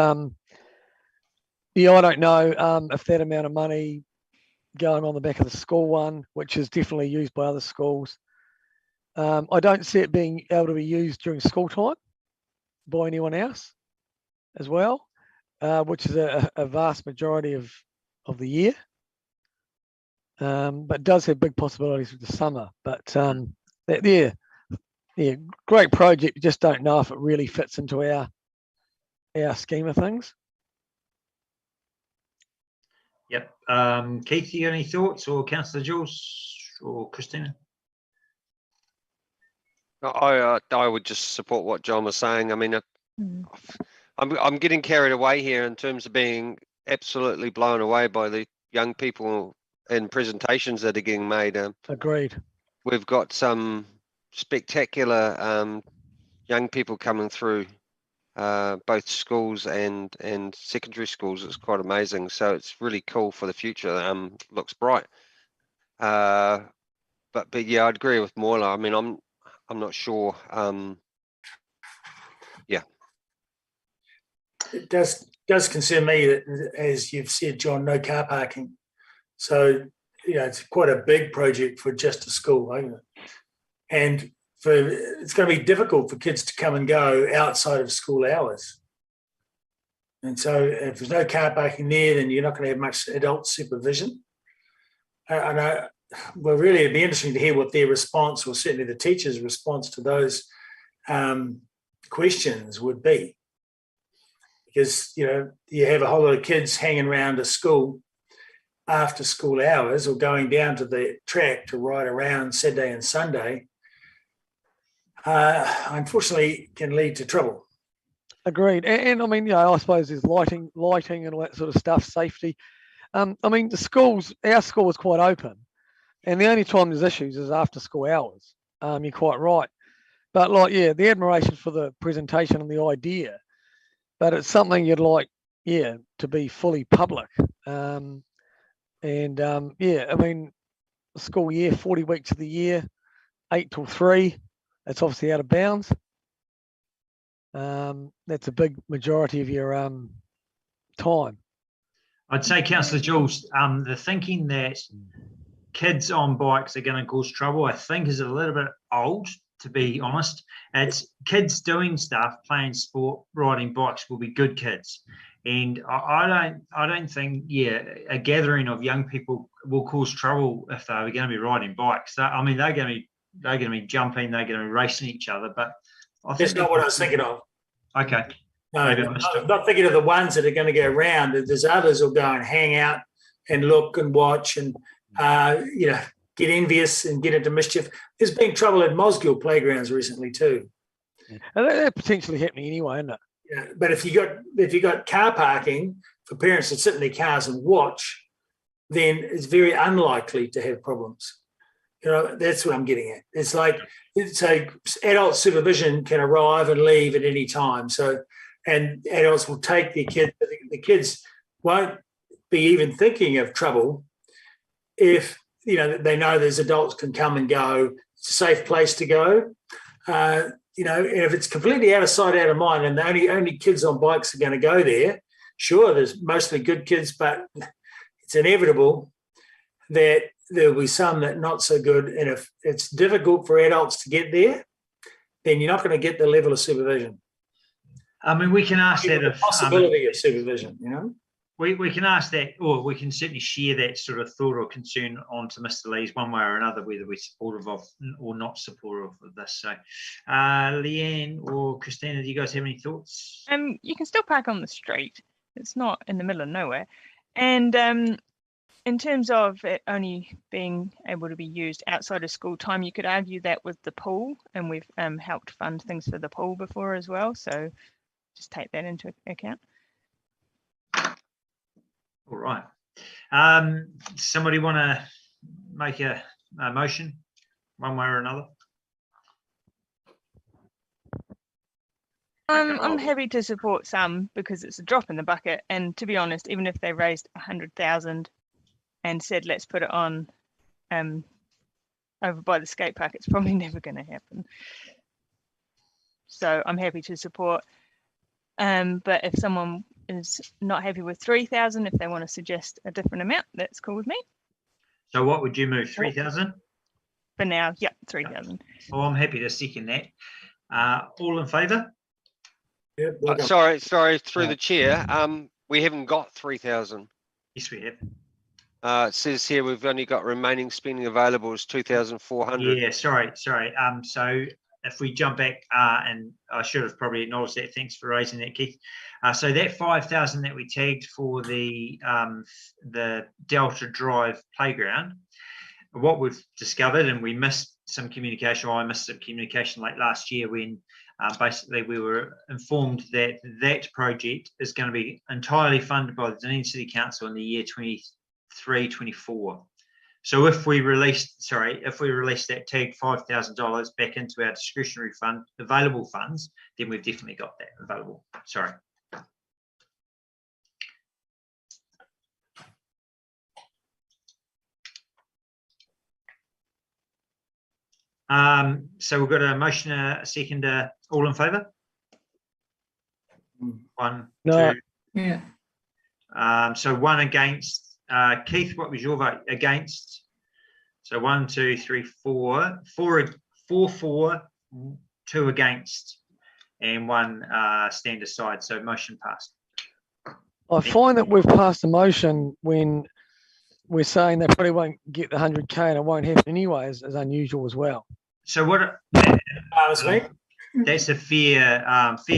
yeah, I don't know if that amount of money going on the back of the school one, which is definitely used by other schools, I don't see it being able to be used during school time by anyone else as well, which is a vast majority of the year. But does have big possibilities with the summer. But yeah, great project. Just don't know if it really fits into our scheme of things. Yep. Keith, you got any thoughts, or Councillor Jules or Christina? I would just support what John was saying. I mean, I'm getting carried away here in terms of being absolutely blown away by the young people and presentations that are getting made. Agreed. We've got some spectacular young people coming through both schools and secondary schools. It's quite amazing. So it's really cool for the future. Looks bright. But yeah, I'd agree with Moila. I mean, I'm not sure. Yeah. It does concern me that, as you've said, John, no car parking. So, you know, it's quite a big project for just a school, isn't it? And it's going to be difficult for kids to come and go outside of school hours. And so if there's no car parking there, then you're not going to have much adult supervision. Well, really, it'd be interesting to hear what their response, or certainly the teacher's response to those questions would be. Because, you know, you have a whole lot of kids hanging around a school after school hours, or going down to the track to ride around Saturday and Sunday, unfortunately can lead to trouble. Agreed. And I mean, you know, I suppose there's lighting and all that sort of stuff, safety. I mean, our school is quite open, and the only time there's issues is after school hours. You're quite right. But like, yeah, the admiration for the presentation and the idea, but it's something you'd like, yeah, to be fully public. Yeah, I mean, school year, 40 weeks of the year, 8 till 3. That's obviously out of bounds. That's a big majority of your time. I'd say, Councillor Jules, the thinking that kids on bikes are going to cause trouble, I think, is a little bit old, to be honest. It's kids doing stuff, playing sport, riding bikes will be good kids. And I don't think, yeah, a gathering of young people will cause trouble if they're going to be riding bikes. I mean, they're going to be jumping, they're going to be racing each other. But That's not what I was thinking of. Okay. No, I'm not thinking of the ones that are going to go around. There's others who'll go and hang out and look and watch and, you know, get envious and get into mischief. There's been trouble at Mosgiel playgrounds recently too. Yeah. And that's potentially happening anyway, isn't it? Yeah, but if you got car parking for parents to sit in their cars and watch, then it's very unlikely to have problems. You know, that's what I'm getting at. It's like, so adult supervision can arrive and leave at any time. So, and adults will take their kids. The kids won't be even thinking of trouble if, you know, they know there's adults can come and go. It's a safe place to go. You know, and if it's completely out of sight, out of mind, and the only kids on bikes are going to go there, sure, there's mostly good kids, but it's inevitable that there'll be some that not so good. And if it's difficult for adults to get there, then you're not going to get the level of supervision. I mean, we can ask that of possibility of supervision, you know. We can ask that, or we can certainly share that sort of thought or concern onto Mr. Lees one way or another, whether we're supportive of or not supportive of this. So, Leanne or Christina, do you guys have any thoughts? You can still park on the street. It's not in the middle of nowhere, and in terms of it only being able to be used outside of school time, you could argue that with the pool, and we've helped fund things for the pool before as well. So just take that into account. All right. Somebody want to make a motion one way or another? I'm happy to support some because it's a drop in the bucket. And to be honest, even if they raised 100,000 and said, let's put it on over by the skate park, it's probably never going to happen. So I'm happy to support. But if someone is not happy with 3,000, if they want to suggest a different amount, that's cool with me. So what would you move? 3,000? For now, yeah, 3,000. Oh, I'm happy to second that. All in favour? Yep, Sorry, through the chair. We haven't got 3,000. Yes, we have. It says here we've only got remaining spending available is 2,400. Yeah, sorry. So if we jump back, and I should have probably acknowledged that. Thanks for raising that, Keith. So that 5,000 that we tagged for the Delta Drive playground, what we've discovered, and we missed some communication, or I missed some communication late last year when basically we were informed that that project is going to be entirely funded by the Dunedin City Council in the year 23-24. So if we released that tagged $5,000 back into our discretionary fund, available funds, then we've definitely got that available. Sorry. So we've got a motion, a second, all in favour? One, No. two. Yeah. So one against. Keith, what was your vote? Against? So 1, 2, 3, 4, 4, 2 against, and 1 stand aside. So motion passed. I find that we've passed a motion when we're saying they probably won't get the 100K and it won't happen anyway is unusual as well. So what? That's a fair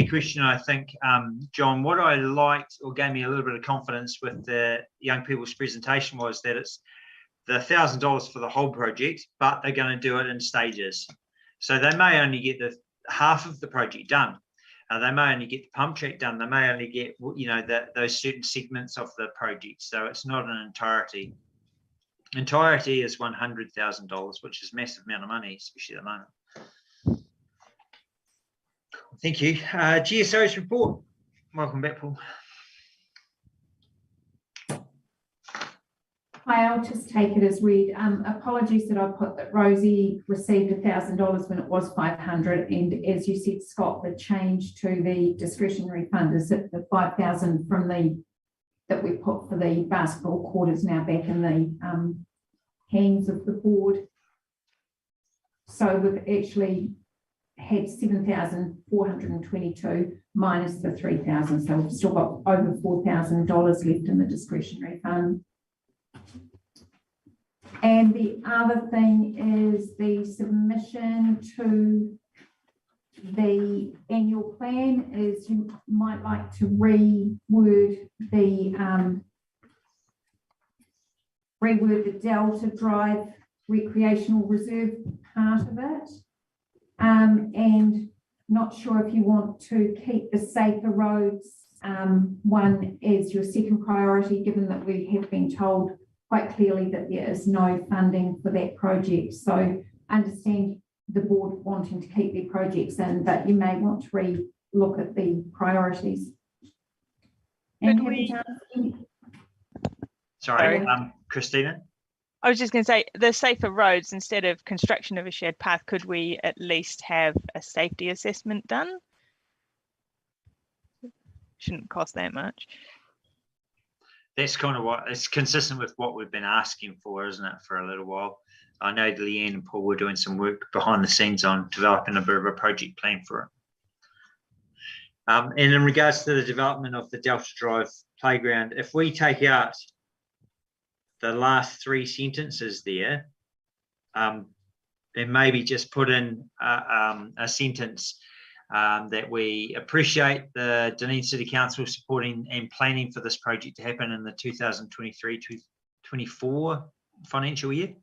question, I think, John. What I liked, or gave me a little bit of confidence with the young people's presentation, was that it's the $1,000 for the whole project, but they're going to do it in stages. So they may only get the half of the project done. They may only get the pump track done. They may only get, those certain segments of the project. So it's not an entirety. Entirety is $100,000, which is a massive amount of money, especially at the moment. Thank you. GSO's report. Welcome back, Paul. Hi, I'll just take it as read. Apologies that I put that Rosie received $1,000 when it was 500, and as you said, Scott, the change to the discretionary fund is that the 5,000 from that we put for the basketball court is now back in the hands of the board. So we've actually had 7,422 minus the 3,000, so we've still got over $4,000 left in the discretionary fund. And the other thing is the submission to the annual plan is you might like to reword the Delta Drive recreational reserve part of it. And not sure if you want to keep the safer roads one as your second priority, given that we have been told quite clearly that there is no funding for that project. So understand the board wanting to keep their projects in, but you may want to re-look at the priorities. And Sorry, Christina. I was just going to say, the safer roads, instead of construction of a shared path, could we at least have a safety assessment done? Shouldn't cost that much. That's kind of what it's consistent with what we've been asking for, isn't it, for a little while? I know Leanne and Paul were doing some work behind the scenes on developing a bit of a project plan for it. And in regards to the development of the Delta Drive playground, if we take out the last 3 sentences there, and maybe just put in a sentence that we appreciate the Dunedin City Council supporting and planning for this project to happen in the 24 financial year.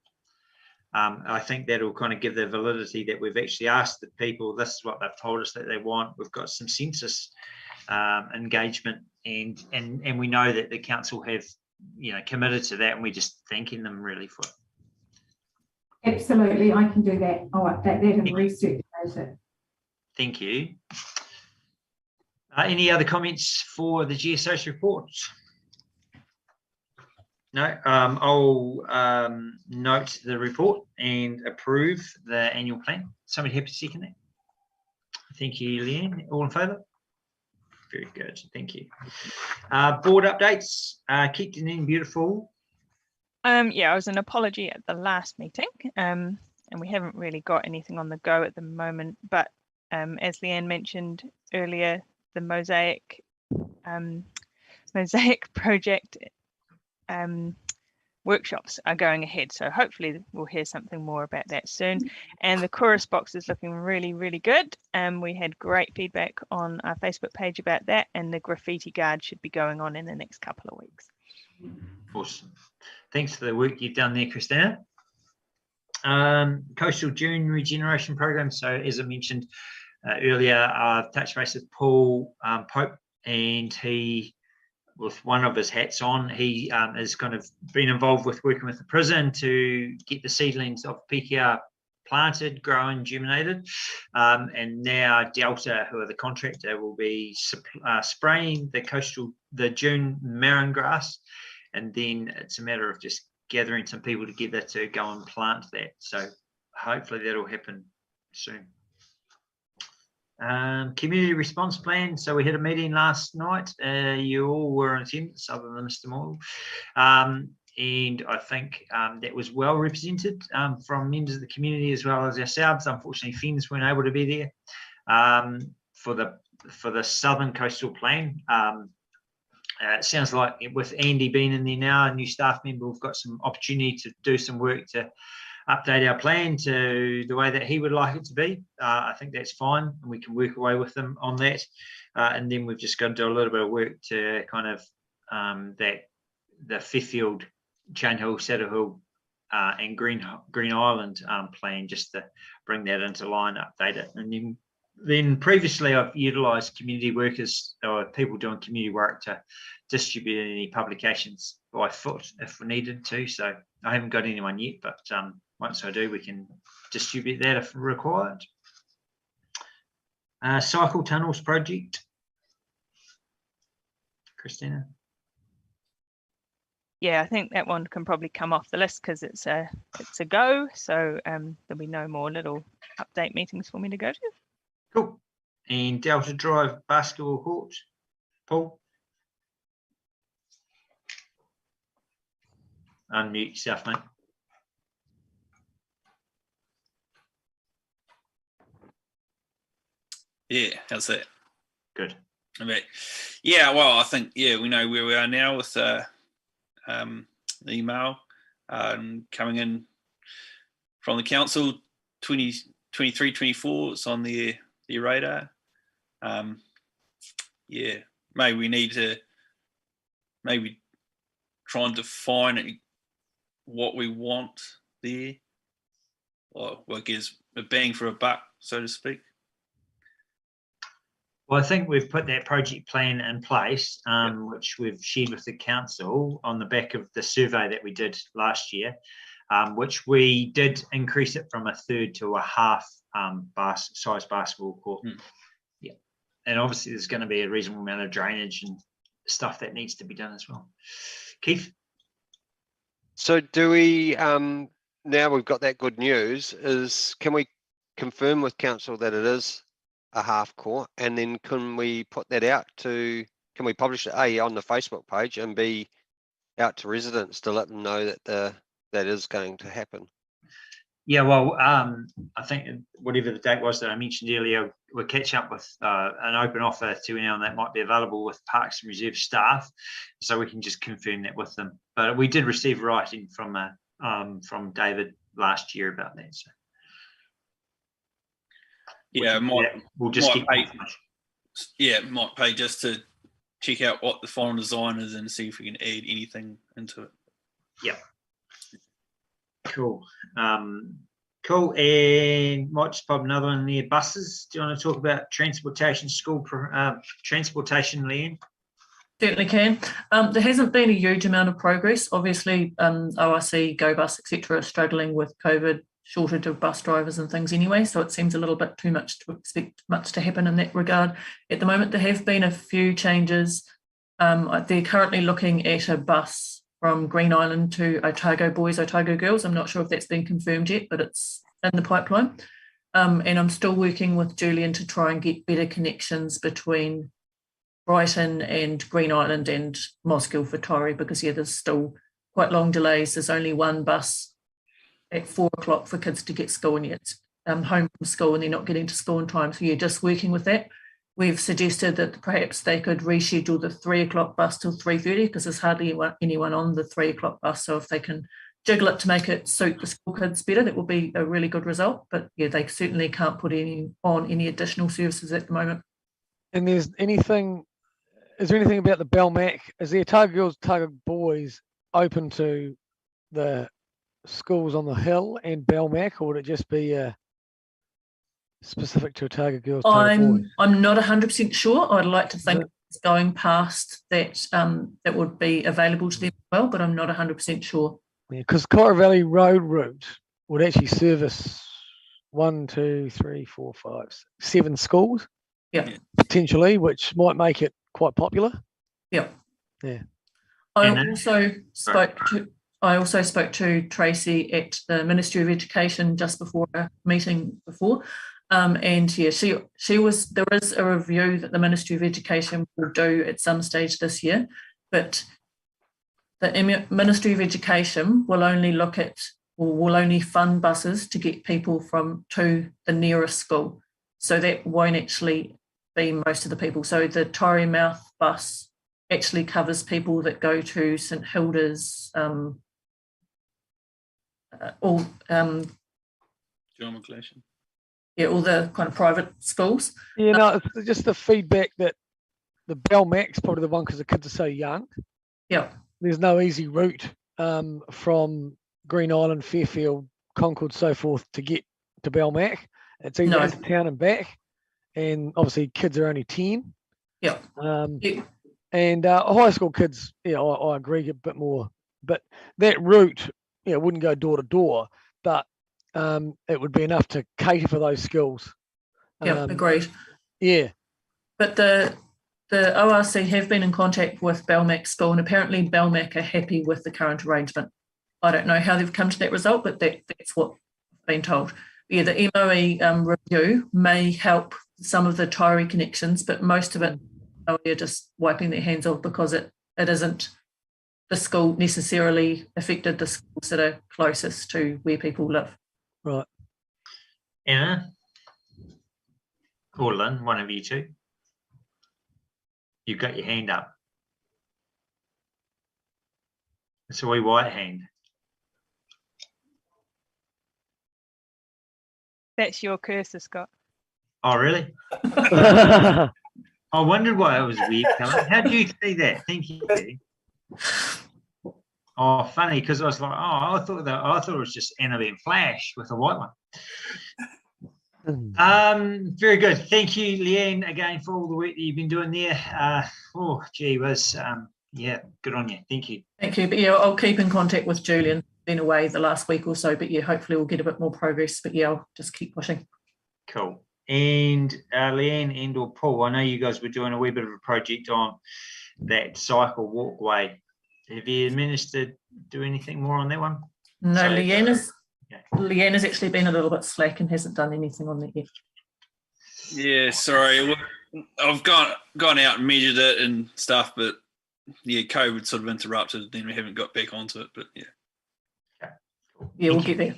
I think that'll kind of give the validity that we've actually asked the people, this is what they've told us that they want. We've got some census engagement, and we know that the council have, committed to that, and we're just thanking them really for it. Absolutely, I can do that. I'll update that and recirculate it. Thank you. Any other comments for the GSO's report? No, I'll note the report and approve the annual plan. Somebody happy to second that? Thank you, Leanne. All in favour? Very good, thank you. Board updates. Keep Dunedin beautiful. Yeah, I was an apology at the last meeting, and we haven't really got anything on the go at the moment. But as Leanne mentioned earlier, the mosaic project workshops are going ahead, so hopefully we'll hear something more about that soon. And the chorus box is looking really, really good, and we had great feedback on our Facebook page about that, and the graffiti guard should be going on in the next couple of weeks. Awesome. Thanks for the work you've done there, Christina. Coastal June Regeneration Program. So as I mentioned earlier, I've touched base with Paul Pope, and he, with one of his hats on, he has kind of been involved with working with the prison to get the seedlings of PKR planted, grown, germinated, and now Delta, who are the contractor, will be spraying the June marron grass, and then it's a matter of just gathering some people together to go and plant that. So hopefully that'll happen soon. Community response plan. So we had a meeting last night. You all were in attendance, other than Mr. Moore. And I think that was well represented from members of the community as well as ourselves. Unfortunately, Fins weren't able to be there for the Southern Coastal Plan. It sounds like with Andy being in there now, a new staff member, we've got some opportunity to do some work to update our plan to the way that he would like it to be. I think that's fine, and we can work away with them on that. And then we've just got to do a little bit of work to kind of the Fairfield, Chain Hill, Saddle Hill, and Green Island plan, just to bring that into line, update it. And then previously I've utilised community workers or people doing community work to distribute any publications by foot if we needed to. So I haven't got anyone yet, but once I do, we can distribute that if required. Cycle Tunnels project. Christina? Yeah, I think that one can probably come off the list because it's a go. So there'll be no more little update meetings for me to go to. Cool. And Delta Drive basketball court, Paul? Unmute yourself, mate. Yeah, how's that? Good. Yeah, well, I think, we know where we are now with the email coming in from the council, 2023, 24, it's on their radar. Maybe we need to try and define what we want there, or what gives a bang for a buck, so to speak. Well, I think we've put that project plan in place, which we've shared with the council on the back of the survey that we did last year, which we did increase it from a third to a half size basketball court. Yeah, and obviously there's going to be a reasonable amount of drainage and stuff that needs to be done as well. Keith? So do we, now we've got that good news, can we confirm with council that it is a half court, and then can we put that out to, can we publish it A, on the Facebook page, and B, out to residents to let them know that that is going to happen? Yeah, well, I think whatever the date was that I mentioned earlier, we'll catch up with an open offer to anyone that might be available with Parks and Reserve staff, so we can just confirm that with them. But we did receive writing from David last year about that. So. Yeah, we'll just keep. Might pay just to check out what the final design is and see if we can add anything into it. Yep. Cool. Cool. And might just pop another one there. Buses. Do you want to talk about transportation, transportation, Leanne? Certainly can. There hasn't been a huge amount of progress. Obviously, ORC, Go Bus, etc., are struggling with COVID, shortage of bus drivers and things anyway. So it seems a little bit too much to expect much to happen in that regard. At the moment, there have been a few changes. They're currently looking at a bus from Green Island to Otago boys, Otago girls. I'm not sure if that's been confirmed yet, but it's in the pipeline. And I'm still working with Julian to try and get better connections between Brighton and Green Island and Mosgiel for Torrey, because there's still quite long delays. There's only one bus at 4 o'clock for kids to get school, and yet home from school and they're not getting to school in time. So just working with that. We've suggested that perhaps they could reschedule the 3 o'clock bus till 3:30, because there's hardly anyone on the 3 o'clock bus. So if they can jiggle it to make it suit the school kids better, that will be a really good result. But they certainly can't put on any additional services at the moment. And is there anything about the Belmac? Is the Otago girls, Otago boys open to the schools on the hill and Belmac, or would it just be specific to Otago girls, Otago boys? I'm not 100% sure. I'd like to think it's going past that that would be available to them as well, but I'm not 100% sure. Yeah, because Cora Valley Road route would actually service 1, 2, 3, 4, 5, 6, 7 schools. Yeah. Potentially, which might make it quite popular. Yeah. Yeah. I also spoke to Tracy at the Ministry of Education just before a meeting before. And yeah, she was, there is a review that the Ministry of Education will do at some stage this year, but the Ministry of Education will only look at, or will only fund buses to get people to the nearest school. So that won't actually be most of the people. So the Torrey Mouth bus actually covers people that go to St Hilda's, John McLean. Yeah, all the kind of private schools. Yeah, no, it's just the feedback that the Belmac's probably the one because the kids are so young. Yeah. There's no easy route from Green Island, Fairfield, Concord, so forth to get to Belmac. It's either into town and back, and obviously kids are only 10. Yeah. And high school kids, I agree a bit more. But that route, wouldn't go door to door, but it would be enough to cater for those schools. Yeah, agreed. Yeah. But the ORC have been in contact with Belmac School, and apparently Belmac are happy with the current arrangement. I don't know how they've come to that result, but that's what I've been told. Yeah, the MOE review may help some of the Torrey connections, but most of it they're just wiping their hands off because it isn't the school necessarily affected the schools that are closest to where people live. Right. Anna? Or Lynn, one of you two. You've got your hand up. It's a wee white hand. That's your cursor, Scott. Oh, really? I wondered why it was weird colour. How do you see that? Thank you. Oh, funny, because I was like, I thought it was just Anna being Flash with a white one. Very good. Thank you, Leanne, again for all the work that you've been doing there. Gee whiz. Yeah, good on you. Thank you. Thank you. But yeah, I'll keep in contact with Julian. Been away the last week or so, but yeah, hopefully we'll get a bit more progress. But yeah, I'll just keep pushing. Cool. And Leanne and or Paul, I know you guys were doing a wee bit of a project on that cycle walkway. Have you managed to do anything more on that one? No, Leanne has actually been a little bit slack and hasn't done anything on that yet. Yeah, sorry. I've gone out and measured it and stuff, but yeah, COVID sort of interrupted, then we haven't got back onto it, but yeah. Okay, cool. Yeah, we'll get there.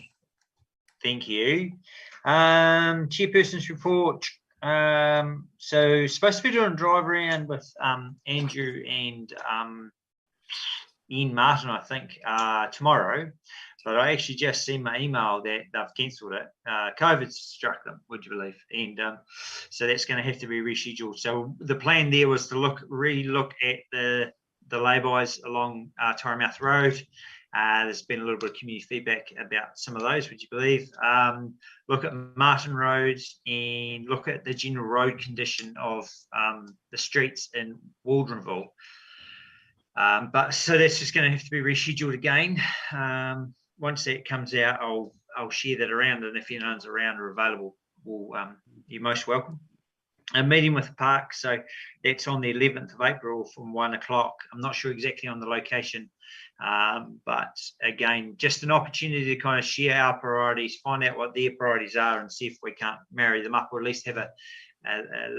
Thank you. Chairperson's report. So supposed to be doing a drive around with Andrew and Ian Martin, I think, tomorrow. But I actually just seen my email that they've cancelled it. COVID struck them, would you believe? And so that's going to have to be rescheduled. So the plan there was to re-look at the lay-bys along Torrey Mouth Road There's been a little bit of community feedback about some of those, would you believe? Look at Martin Road and look at the general road condition of the streets in Waldronville. But so that's just going to have to be rescheduled again. Once that comes out, I'll share that around, and if anyone's around or available, you're most welcome. A meeting with the park, so that's on the 11th of April from 1 o'clock. I'm not sure exactly on the location, but again, just an opportunity to kind of share our priorities, find out what their priorities are, and see if we can't marry them up, or at least have a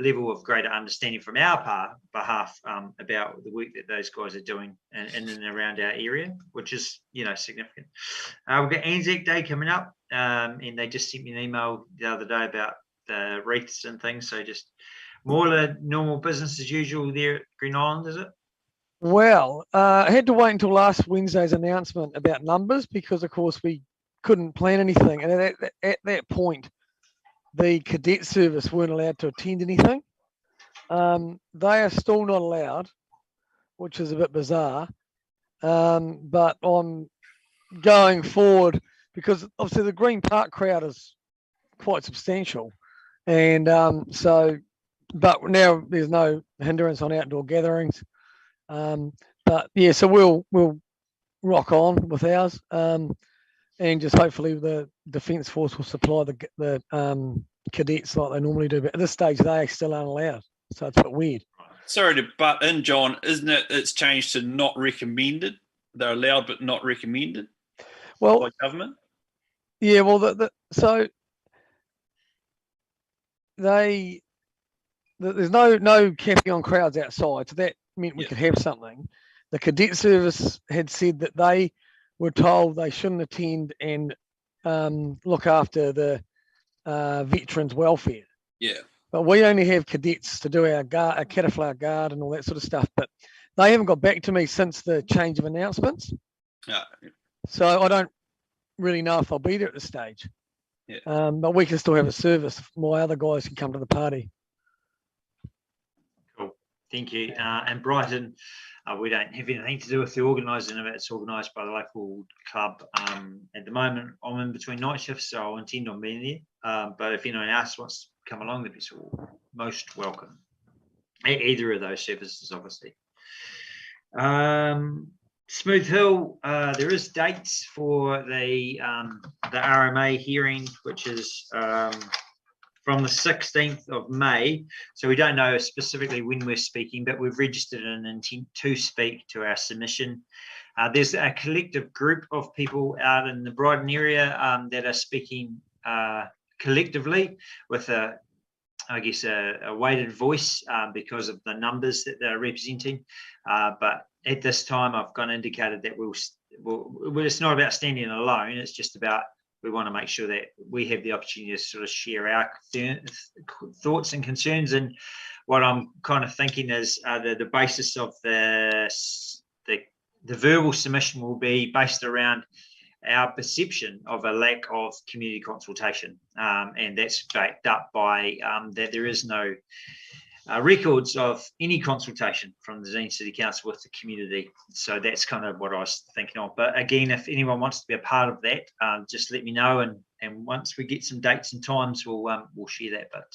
level of greater understanding from our behalf about the work that those guys are doing in and around our area, which is, significant. We've got Anzac Day coming up, and they just sent me an email the other day about the wreaths and things, so just more the normal business as usual there at Green Island, is it? Well, I had to wait until last Wednesday's announcement about numbers because, of course, we couldn't plan anything. And at that point, the cadet service weren't allowed to attend anything. They are still not allowed, which is a bit bizarre. But on going forward, because obviously the Green Park crowd is quite substantial. And but now there's no hindrance on outdoor gatherings. But yeah, so we'll rock on with ours, and just hopefully the Defence Force will supply the cadets like they normally do. But at this stage, they still aren't allowed, so it's a bit weird. Sorry to butt in, John. Isn't it? It's changed to not recommended. They're allowed but not recommended. Well, by government. Yeah, well, so there's no capping on crowds outside, so that meant we could have something. The cadet service had said that they were told they shouldn't attend and look after the veterans' welfare. Yeah. But we only have cadets to do our caterflower guard and all that sort of stuff. But they haven't got back to me since the change of announcements. Yeah. So I don't really know if I'll be there at this stage. Yeah. But we can still have a service. My other guys can come to the party. Cool. Thank you. And Brighton, we don't have anything to do with the organising of it. It's organised by the local club. At the moment, I'm in between night shifts, so I'll intend on being there. But if anyone else wants to come along, they'd be most welcome. Either of those services, obviously. Smooth Hill, there is dates for the RMA hearing, which is from the 16th of May. So we don't know specifically when we're speaking, but we've registered an intent to speak to our submission. There's a collective group of people out in the Brighton area that are speaking collectively with a weighted voice because of the numbers that they're representing. But at this time, I've kind of indicated that it's not about standing alone. It's just about we want to make sure that we have the opportunity to sort of share our thoughts and concerns. And what I'm kind of thinking is the basis of the verbal submission will be based around our perception of a lack of community consultation, and that's backed up by that there is no records of any consultation from the Dunedin City Council with the community. So that's kind of what I was thinking of. But again, if anyone wants to be a part of that, just let me know, and once we get some dates and times, we'll share that. But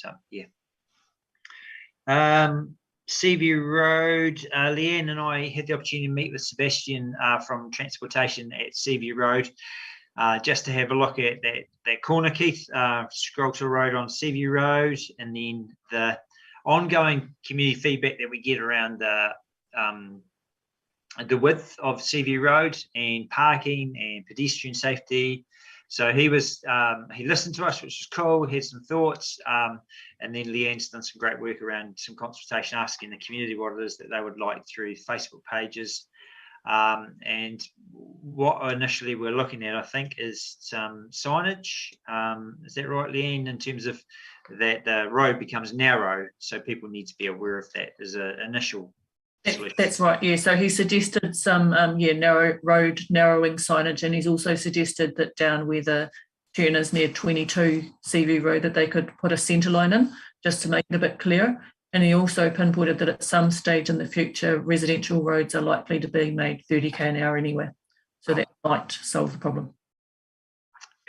Seaview Road, Leanne and I had the opportunity to meet with Sebastian from Transportation at Seaview Road, just to have a look at that corner, Keith, scroll to the road on Seaview Road, and then the ongoing community feedback that we get around the width of Seaview Road and parking and pedestrian safety. So he listened to us, which was cool. He had some thoughts, and then Leanne's done some great work around some consultation, asking the community what it is that they would like through Facebook pages. And what initially we're looking at, I think, is some signage. Is that right, Leanne? In terms of that the road becomes narrow, so people need to be aware of that as an initial. That's right, yeah. So he suggested some narrow road narrowing signage, and he's also suggested that down where the turn is near 22 Seaview Road that they could put a centre line in just to make it a bit clearer. And he also pinpointed that at some stage in the future, residential roads are likely to be made 30k an hour anyway. So that might solve the problem.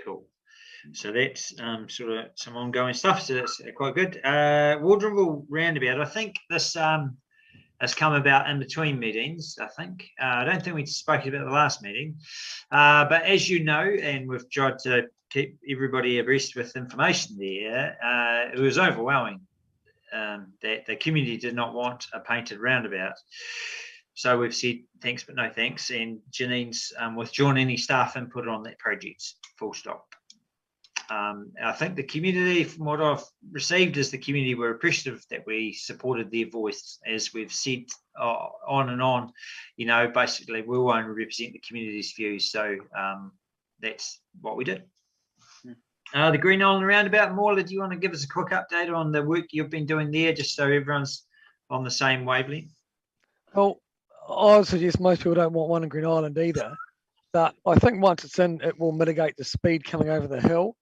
Cool. So that's sort of some ongoing stuff. So that's quite good. Wardrobe Roundabout. I think this has come about in between meetings. I think I don't think we spoke about the last meeting, but as you know, and we've tried to keep everybody abreast with information there. It was overwhelming that the community did not want a painted roundabout. So we've said thanks, but no thanks. And Janine's withdrawn any staff input on that project, full stop. I think the community, from what I've received, is the community were appreciative that we supported their voice, as we've said on and on. You know, basically we won't represent the community's views. So that's what we did. The Green Island Roundabout, Morla, do you want to give us a quick update on the work you've been doing there, just so everyone's on the same wavelength? Well, I would suggest most people don't want one in Green Island either, but I think once it's in, it will mitigate the speed coming over the hill.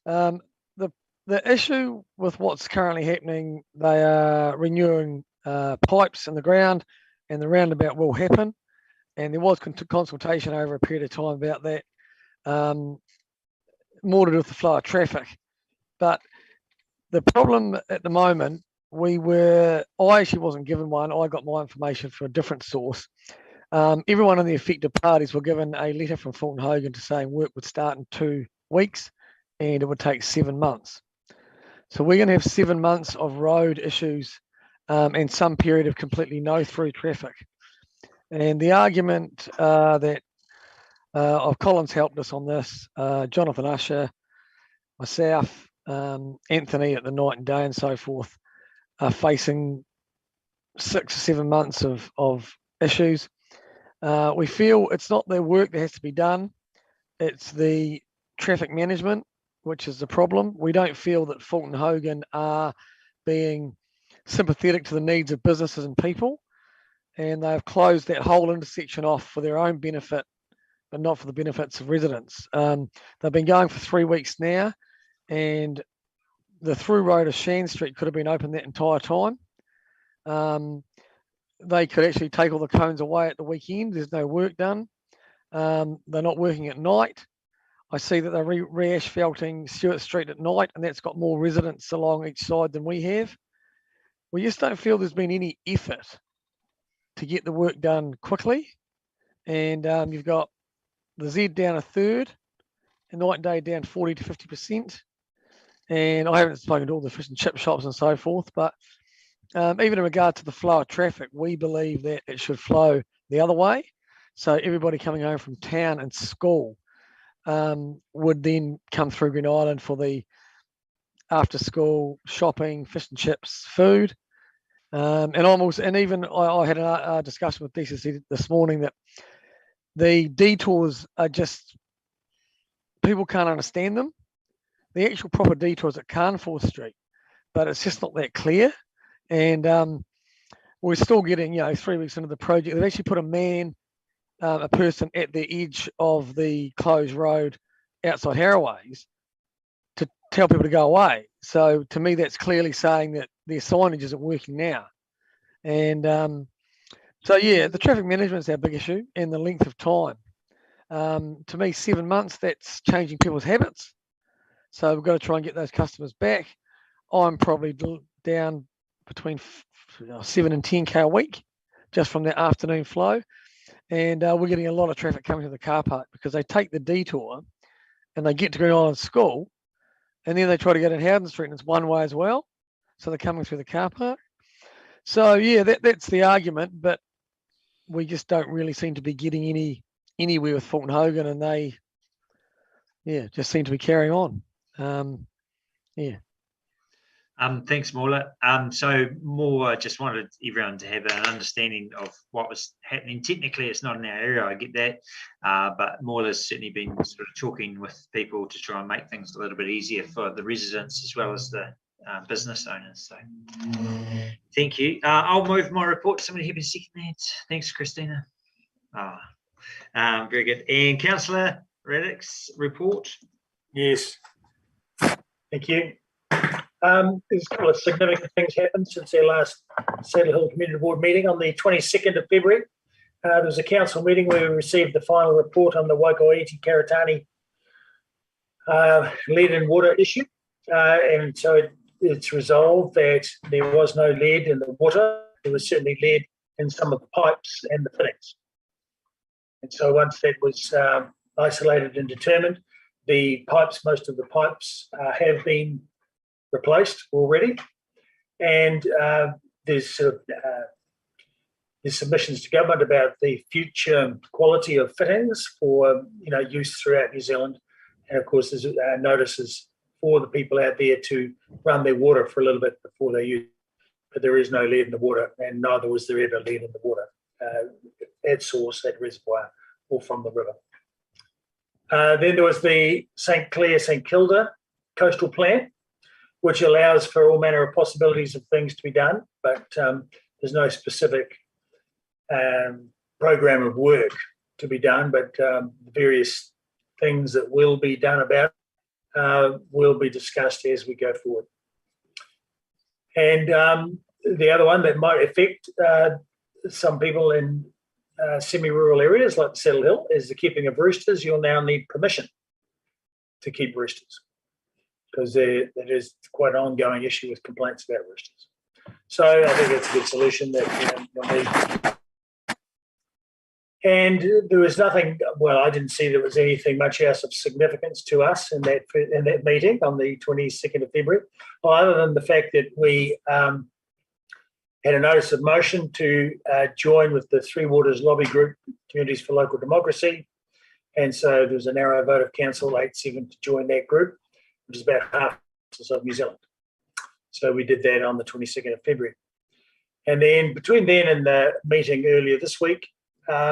The issue with what's currently happening, they are renewing pipes in the ground, and the roundabout will happen. And there was consultation over a period of time about that, more to do with the flow of traffic. But the problem at the moment, I actually wasn't given one. I got my information from a different source. Everyone in the affected parties were given a letter from Fulton Hogan to say work would start in 2 weeks and it would take 7 months. So we're going to have 7 months of road issues and some period of completely no through traffic. And the argument that of Colin's helped us on this, Jonathan Usher, myself, Anthony at the Night and Day and so forth, are facing 6 or 7 months of issues. We feel it's not the work that has to be done, it's the traffic management, which is the problem. We don't feel that Fulton Hogan are being sympathetic to the needs of businesses and people, and they've closed that whole intersection off for their own benefit, but not for the benefits of residents. They've been going for 3 weeks now, and the through road of Shan Street could have been open that entire time. They could actually take all the cones away at the weekend. There's no work done. They're not working at night. I see that they're re-asphalting Stewart Street at night, and that's got more residents along each side than we have. We just don't feel there's been any effort to get the work done quickly. And you've got the Z down a third, and Night and Day down 40 to 50%. And I haven't spoken to all the fish and chip shops and so forth, but even in regard to the flow of traffic, we believe that it should flow the other way. So everybody coming home from town and school would then come through Green Island for the after school shopping, fish and chips, food. And even I had a discussion with DCC this morning that the detours are just, people can't understand them. The actual proper detours at Carnforth Street, but it's just not that clear. And we're still getting, 3 weeks into the project, they've actually put a person at the edge of the closed road outside Harrowways to tell people to go away. So to me, that's clearly saying that their signage isn't working now. And the traffic management is our big issue, and the length of time. To me, 7 months, that's changing people's habits. So we've got to try and get those customers back. I'm probably down between 7 and 10K a week just from that afternoon flow. And we're getting a lot of traffic coming to the car park because they take the detour and they get to Green Island School, and then they try to get in Howden Street, and it's one way as well. So they're coming through the car park. So that's the argument, but we just don't really seem to be getting anywhere with Fulton Hogan, and they just seem to be carrying on. Thanks, Morla. So more just wanted everyone to have an understanding of what was happening. Technically, it's not in our area, I get that, but Morla's certainly been sort of talking with people to try and make things a little bit easier for the residents as well as the business owners. So thank you. I'll move my report. Somebody help me second that. Thanks, Christina. Very good. And Councillor Raddick's report. Yes. Thank you. There's a couple of significant things happened since our last Saddle Hill Community Board meeting on the 22nd of February. There was a council meeting where we received the final report on the Waikoiti Karatani lead and water issue. And so it's resolved that there was no lead in the water. There was certainly lead in some of the pipes and the fittings. And so once that was isolated and determined, the pipes, most of the pipes have been replaced already. And there's submissions to government about the future quality of fittings for use throughout New Zealand. And of course, there's notices for the people out there to run their water for a little bit before they use it. But there is no lead in the water, and neither was there ever lead in the water at source, at reservoir, or from the river. Then there was the St. Clair, St. Kilda coastal plan, which allows for all manner of possibilities of things to be done, but there's no specific program of work to be done, but various things that will be done about will be discussed as we go forward. And the other one that might affect some people in semi-rural areas like Saddle Hill is the keeping of roosters. You'll now need permission to keep roosters because there is quite an ongoing issue with complaints about roosters. So I think it's a good solution that you'll need. And there was nothing, well, I didn't see there was anything much else of significance to us in that meeting on the 22nd of February, other than the fact that we had a notice of motion to join with the Three Waters lobby group, Communities for Local Democracy. And so there was a narrow vote of council 8-7 to join that group, which is about half of New Zealand. So we did that on the 22nd of February. And then between then and the meeting earlier this week,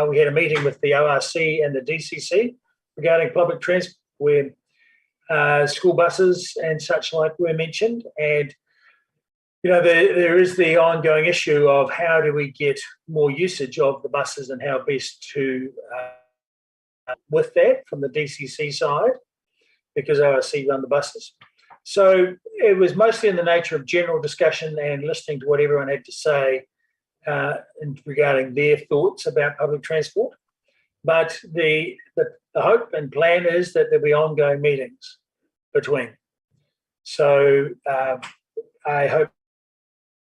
we had a meeting with the ORC and the DCC regarding public transport, where school buses and such like were mentioned. And, there is the ongoing issue of how do we get more usage of the buses and how best to, with that from the DCC side, because ORC run the buses. So it was mostly in the nature of general discussion and listening to what everyone had to say regarding their thoughts about public transport. But the hope and plan is that there'll be ongoing meetings between. So I hope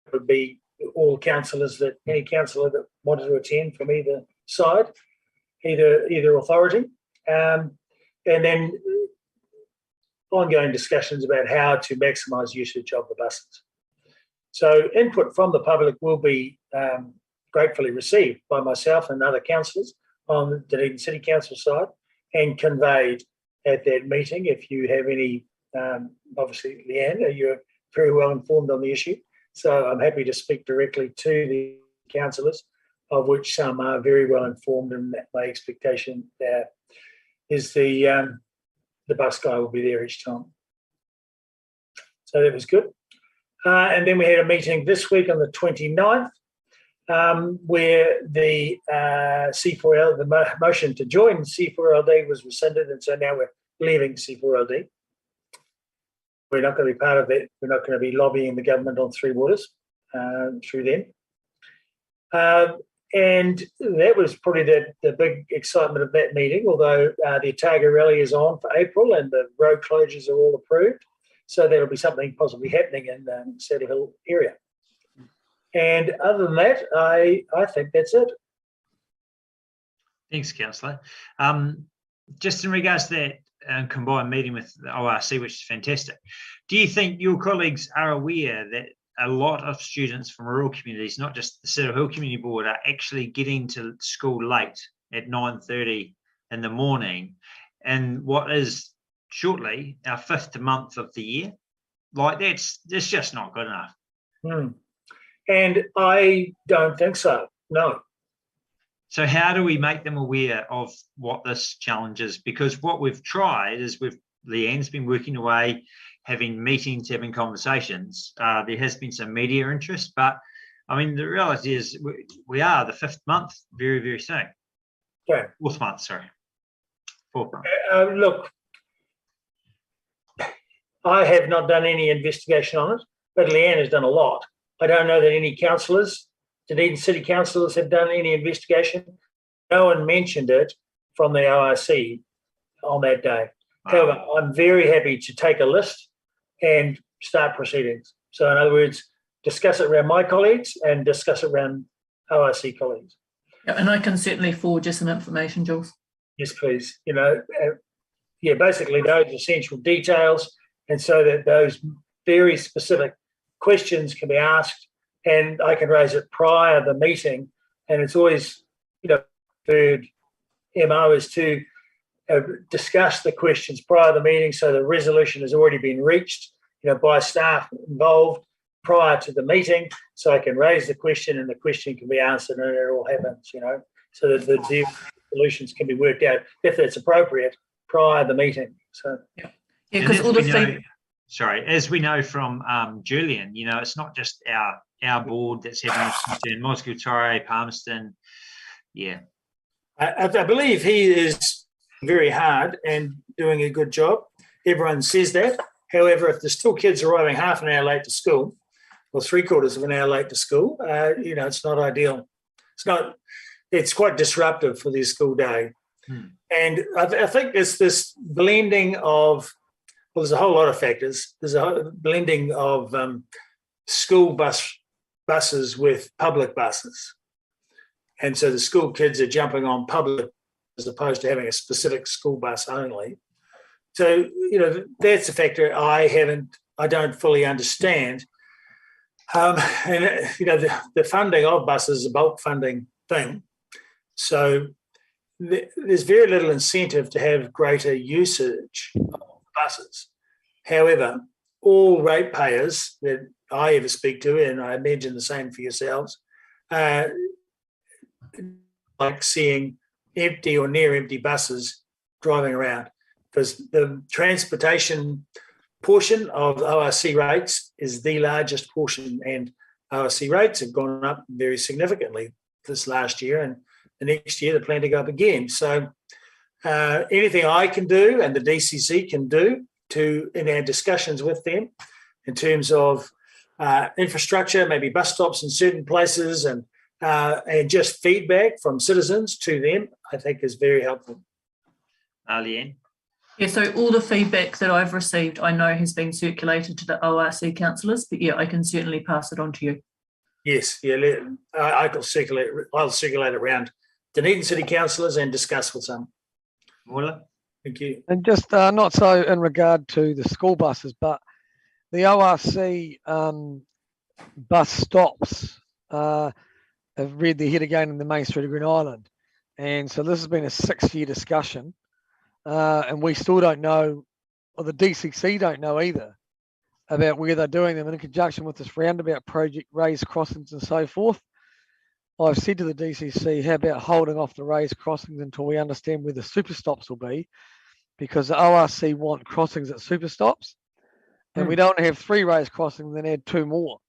it would be all councillors, that any councillor that wanted to attend from either side, either authority, and then ongoing discussions about how to maximise usage of the buses. So input from the public will be gratefully received by myself and other councillors on the Dunedin City Council side and conveyed at that meeting. If you have any, obviously, Leanne, you're very well informed on the issue. So I'm happy to speak directly to the councillors, of which some are very well informed, and my expectation is the bus guy will be there each time. So that was good. And then we had a meeting this week on the 29th, where the C4L, the motion to join C4LD was rescinded, and so now we're leaving C4LD. We're not going to be part of it. We're not going to be lobbying the government on Three Waters through them. And that was probably the big excitement of that meeting, although the Otago rally is on for April and the road closures are all approved. So there'll be something possibly happening in the Saddle Hill area. And other than that, I think that's it. Thanks, Councillor. Just in regards to that combined meeting with the ORC, which is fantastic, do you think your colleagues are aware that a lot of students from rural communities, not just the Saddle Hill Community Board, are actually getting to school late at 9:30 in the morning, and what is shortly our 5th month of the year? Like that's just not good enough. And I don't think so, no. So how do we make them aware of what this challenge is? Because what we've tried is Leanne's been working away, having meetings, having conversations. There has been some media interest, but I mean, the reality is we are the 5th month very, very soon. Yeah. 4th month, sorry. 4th month. Look, I have not done any investigation on it, but Leanne has done a lot. I don't know that any councillors, Dunedin City councillors, have done any investigation. no one mentioned it from the ORC on that day. However, I'm very happy to take a list and start proceedings. So in other words, discuss it around my colleagues and discuss it around ORC colleagues. Yeah, and I can certainly forward you some information, Jules. Yes, please. Basically those essential details, and so that those very specific questions can be asked, and I can raise it prior to the meeting. And it's always, third MO is to discuss the questions prior to the meeting, so the resolution has already been reached, by staff involved prior to the meeting, so I can raise the question and the question can be answered and it all happens, so that the solutions can be worked out if it's appropriate prior to the meeting. So because all the as we know from Julian, it's not just our board that's having a concern. Moscow Torre, Palmerston, I believe he is very hard and doing a good job. Everyone says that. However, if there's still kids arriving half an hour late to school or 3/4 of an hour late to school, it's not ideal. It's quite disruptive for their school day. And I think it's this blending of, there's a whole lot of factors. There's a blending of school buses with public buses. And so the school kids are jumping on public as opposed to having a specific school bus only. So, that's a factor I don't fully understand. And, the funding of buses is a bulk funding thing. So there's very little incentive to have greater usage of buses. However, all ratepayers that I ever speak to, and I imagine the same for yourselves, like seeing empty or near empty buses driving around, because the transportation portion of ORC rates is the largest portion, and ORC rates have gone up very significantly this last year, and the next year they plan to go up again. So anything I can do and the DCC can do in our discussions with them in terms of infrastructure, maybe bus stops in certain places, and just feedback from citizens to them, I think is very helpful. Leanne? Yeah, so all the feedback that I've received, I know has been circulated to the ORC councillors, but I can certainly pass it on to you. Yes, I'll circulate it around Dunedin City councillors and discuss with some. Moila? Thank you. And just not so in regard to the school buses, but the ORC bus stops have reared their head again in the main street of Green Island. And so this has been a 6-year discussion. And we still don't know, or the DCC don't know either, about where they're doing them in conjunction with this roundabout project, raised crossings and so forth. I've said to the DCC, how about holding off the raised crossings until we understand where the super stops will be, because the ORC want crossings at super stops, and we don't have 3 raised crossings, then add 2 more.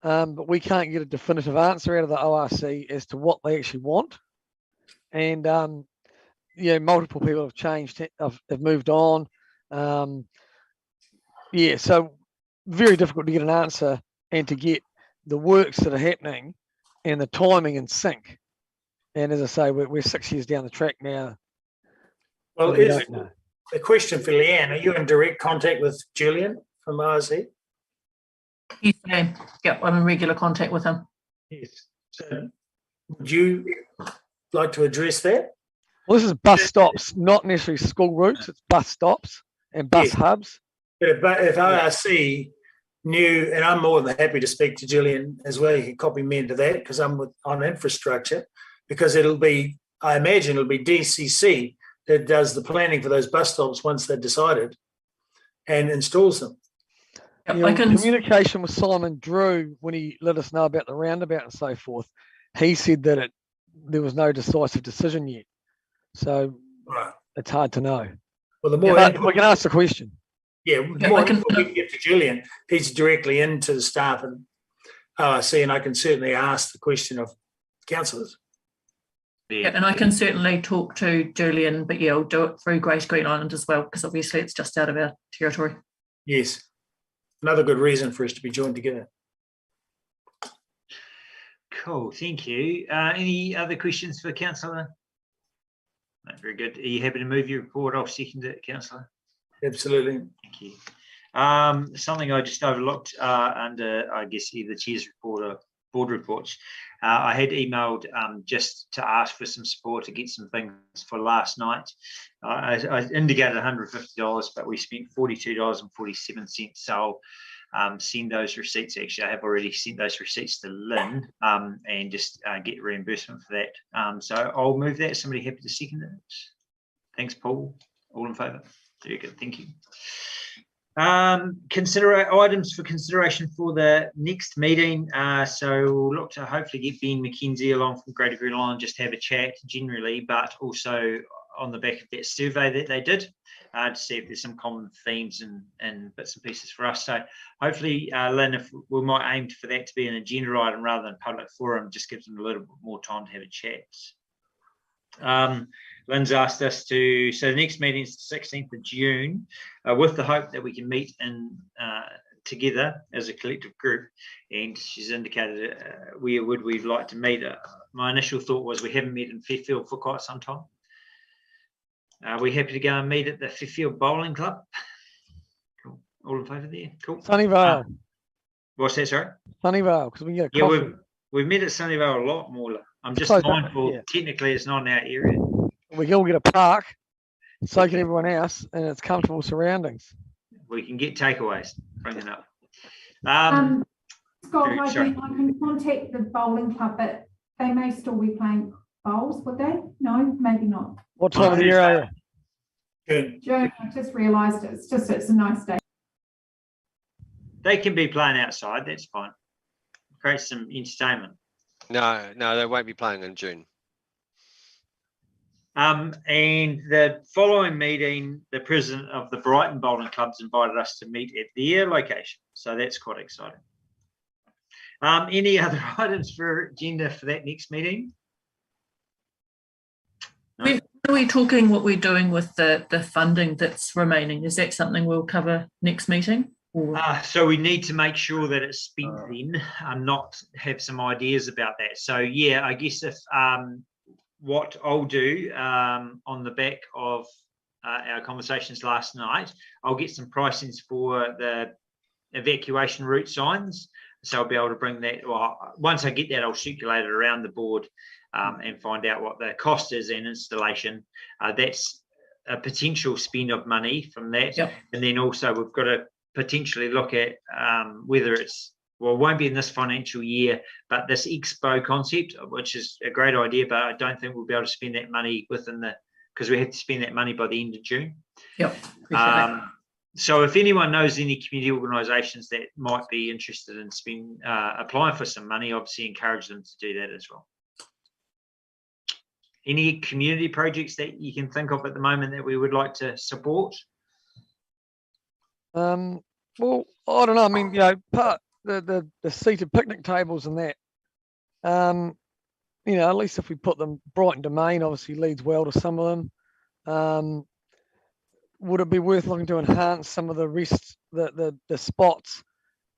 But we can't get a definitive answer out of the ORC as to what they actually want. And multiple people have changed, have moved on. So very difficult to get an answer and to get the works that are happening and the timing in sync. And as I say, we're 6 years down the track now. Well, is a question for Leanne. Are you in direct contact with Julian from ORC? Yes, I'm in regular contact with him. Yes. So would you like to address that? Well, this is bus stops, not necessarily school routes. It's bus stops and bus hubs. But if ORC knew, and I'm more than happy to speak to Julian as well, you can copy me into that because I'm on infrastructure, because I imagine it'll be DCC that does the planning for those bus stops once they're decided and installs them. Communication with Simon Drew, when he let us know about the roundabout and so forth, he said that there was no decisive decision yet. So it's hard to know. Well, the more we can ask the question. Yeah, the more we can get to Julian, he's directly into the staff and ORC, and I can certainly ask the question of councillors. Yeah, and I can certainly talk to Julian, but I'll do it through Great Green Island as well, because obviously it's just out of our territory. Yes, another good reason for us to be joined together. Cool, thank you. Any other questions for Councillor? No, very good. Are you happy to move your report? I'll second it, Councillor. Absolutely. Thank you. Something I just overlooked under, I guess, either Chair's report or board reports. I had emailed just to ask for some support to get some things for last night. I indicated $150, but we spent $42.47. So I'll send those receipts. Actually, I have already sent those receipts to Lynn and just get reimbursement for that. So I'll move that. Somebody happy to second it? Thanks, Paul. All in favour? Very good. Thank you. Consider items for consideration for the next meeting. So we'll look to hopefully get Ben McKenzie along from Greater Green Island, just have a chat generally, but also on the back of that survey that they did to see if there's some common themes and bits and pieces for us. So hopefully, Lynn, if we might aim for that to be an agenda item rather than public forum, just gives them a little bit more time to have a chat. Lynn's asked us to, so the next meeting is the 16th of June, with the hope that we can meet in together as a collective group, and she's indicated where would we'd like to meet. My initial thought was we haven't met in Fairfield for quite some time. Are we happy to go and meet at the Fairfield Bowling Club? Cool. All in favour there? Cool. Sunnyvale. What's that, sorry? Sunnyvale, because we can get a Yeah, coffee. we've met at Sunnyvale a lot more. I'm just Close, mindful, yeah. technically it's not in our area. We can all get a park, so can everyone else, and it's comfortable surroundings. We can get takeaways, bring it up. Scott, I sorry. can contact the bowling club, but they may still be playing bowls, would they? No, maybe not. What time of the year are you? June, I just realised it's a nice day. They can be playing outside, that's fine. Create some entertainment. No, they won't be playing in June. And the following meeting, the president of the Brighton Bowling Club's invited us to meet at their location. So that's quite exciting. Any other items for agenda for that next meeting? No? Are we talking what we're doing with the funding that's remaining? Is that something we'll cover next meeting? So we need to make sure that it's spent then, not have some ideas about that. So yeah, I guess if what I'll do on the back of our conversations last night, I'll get some pricings for the evacuation route signs. So I'll be able to bring that, well, once I get that, I'll circulate it around the board and find out what the cost is in installation. That's a potential spend of money from that. Yep. And then also we've got to potentially look at whether it's, well, it won't be in this financial year, but this expo concept, which is a great idea, but I don't think we'll be able to spend that money within because we have to spend that money by the end of June. Yep. So if anyone knows any community organisations that might be interested in applying for some money, obviously encourage them to do that as well. Any community projects that you can think of at the moment that we would like to support? Well, I don't know. I mean, the seated picnic tables and that. At least if we put them, Brighton Domain obviously leads well to some of them. Would it be worth looking to enhance some of the rest, the spots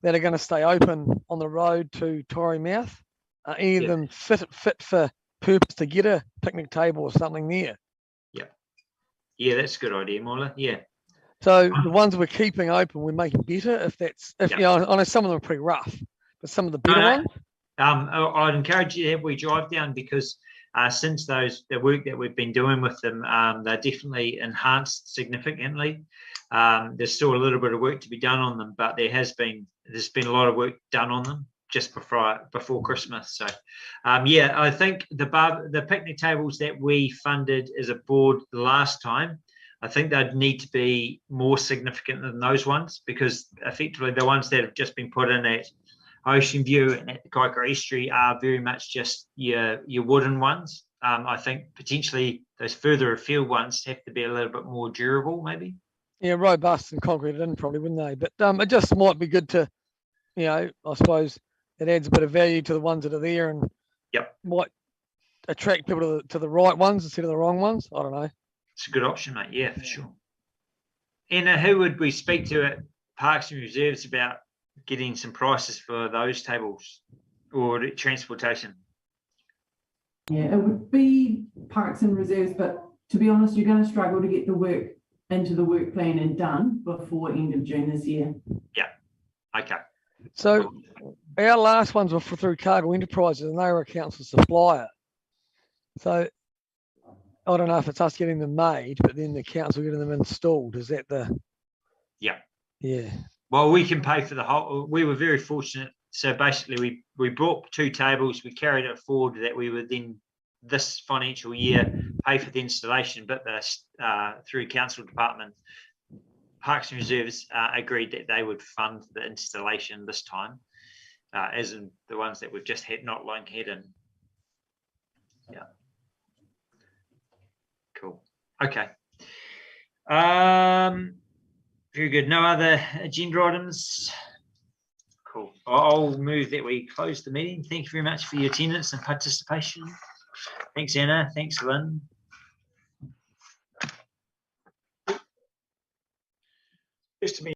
that are going to stay open on the road to Torrey Mouth? Any of them fit for purpose to get a picnic table or something there? Yeah, that's a good idea, Mola. Yeah. So the ones we're keeping open, we're making better. I know some of them are pretty rough, but some of the better ones. I'd encourage you to have we drive down, because since the work that we've been doing with them, they're definitely enhanced significantly. There's still a little bit of work to be done on them, but there's been a lot of work done on them just before Christmas. So I think the picnic tables that we funded as a board the last time, I think they'd need to be more significant than those ones, because effectively the ones that have just been put in at Ocean View and at the Kaikoura Estuary are very much just your wooden ones. I think potentially those further afield ones have to be a little bit more durable, maybe. Yeah, robust and concreted in probably, wouldn't they? But it just might be good to, I suppose it adds a bit of value to the ones that are there, and might attract people to the right ones instead of the wrong ones. I don't know. It's a good option, mate. Yeah, for sure. And who would we speak to at Parks and Reserves about getting some prices for those tables? or transportation? Yeah, it would be parks and reserves, but to be honest, you're going to struggle to get the work into the work plan and done before end of June this year. Yeah. Okay. So our last ones were through Cargill Enterprises, and they were a council supplier. So I don't know if it's us getting them made, but then the council getting them installed. Is that the? Yeah. Yeah. Well, we can pay for the whole. We were very fortunate. So basically, we brought 2 tables. We carried it forward that we would then this financial year pay for the installation, but through council department, Parks and Reserves agreed that they would fund the installation this time, as in the ones that we've just had not long had in. Yeah. Cool. Okay. Very good. No other agenda items. Cool. I'll move that we close the meeting. Thank you very much for your attendance and participation. Thanks, Anna. Thanks, Lynn. Just to be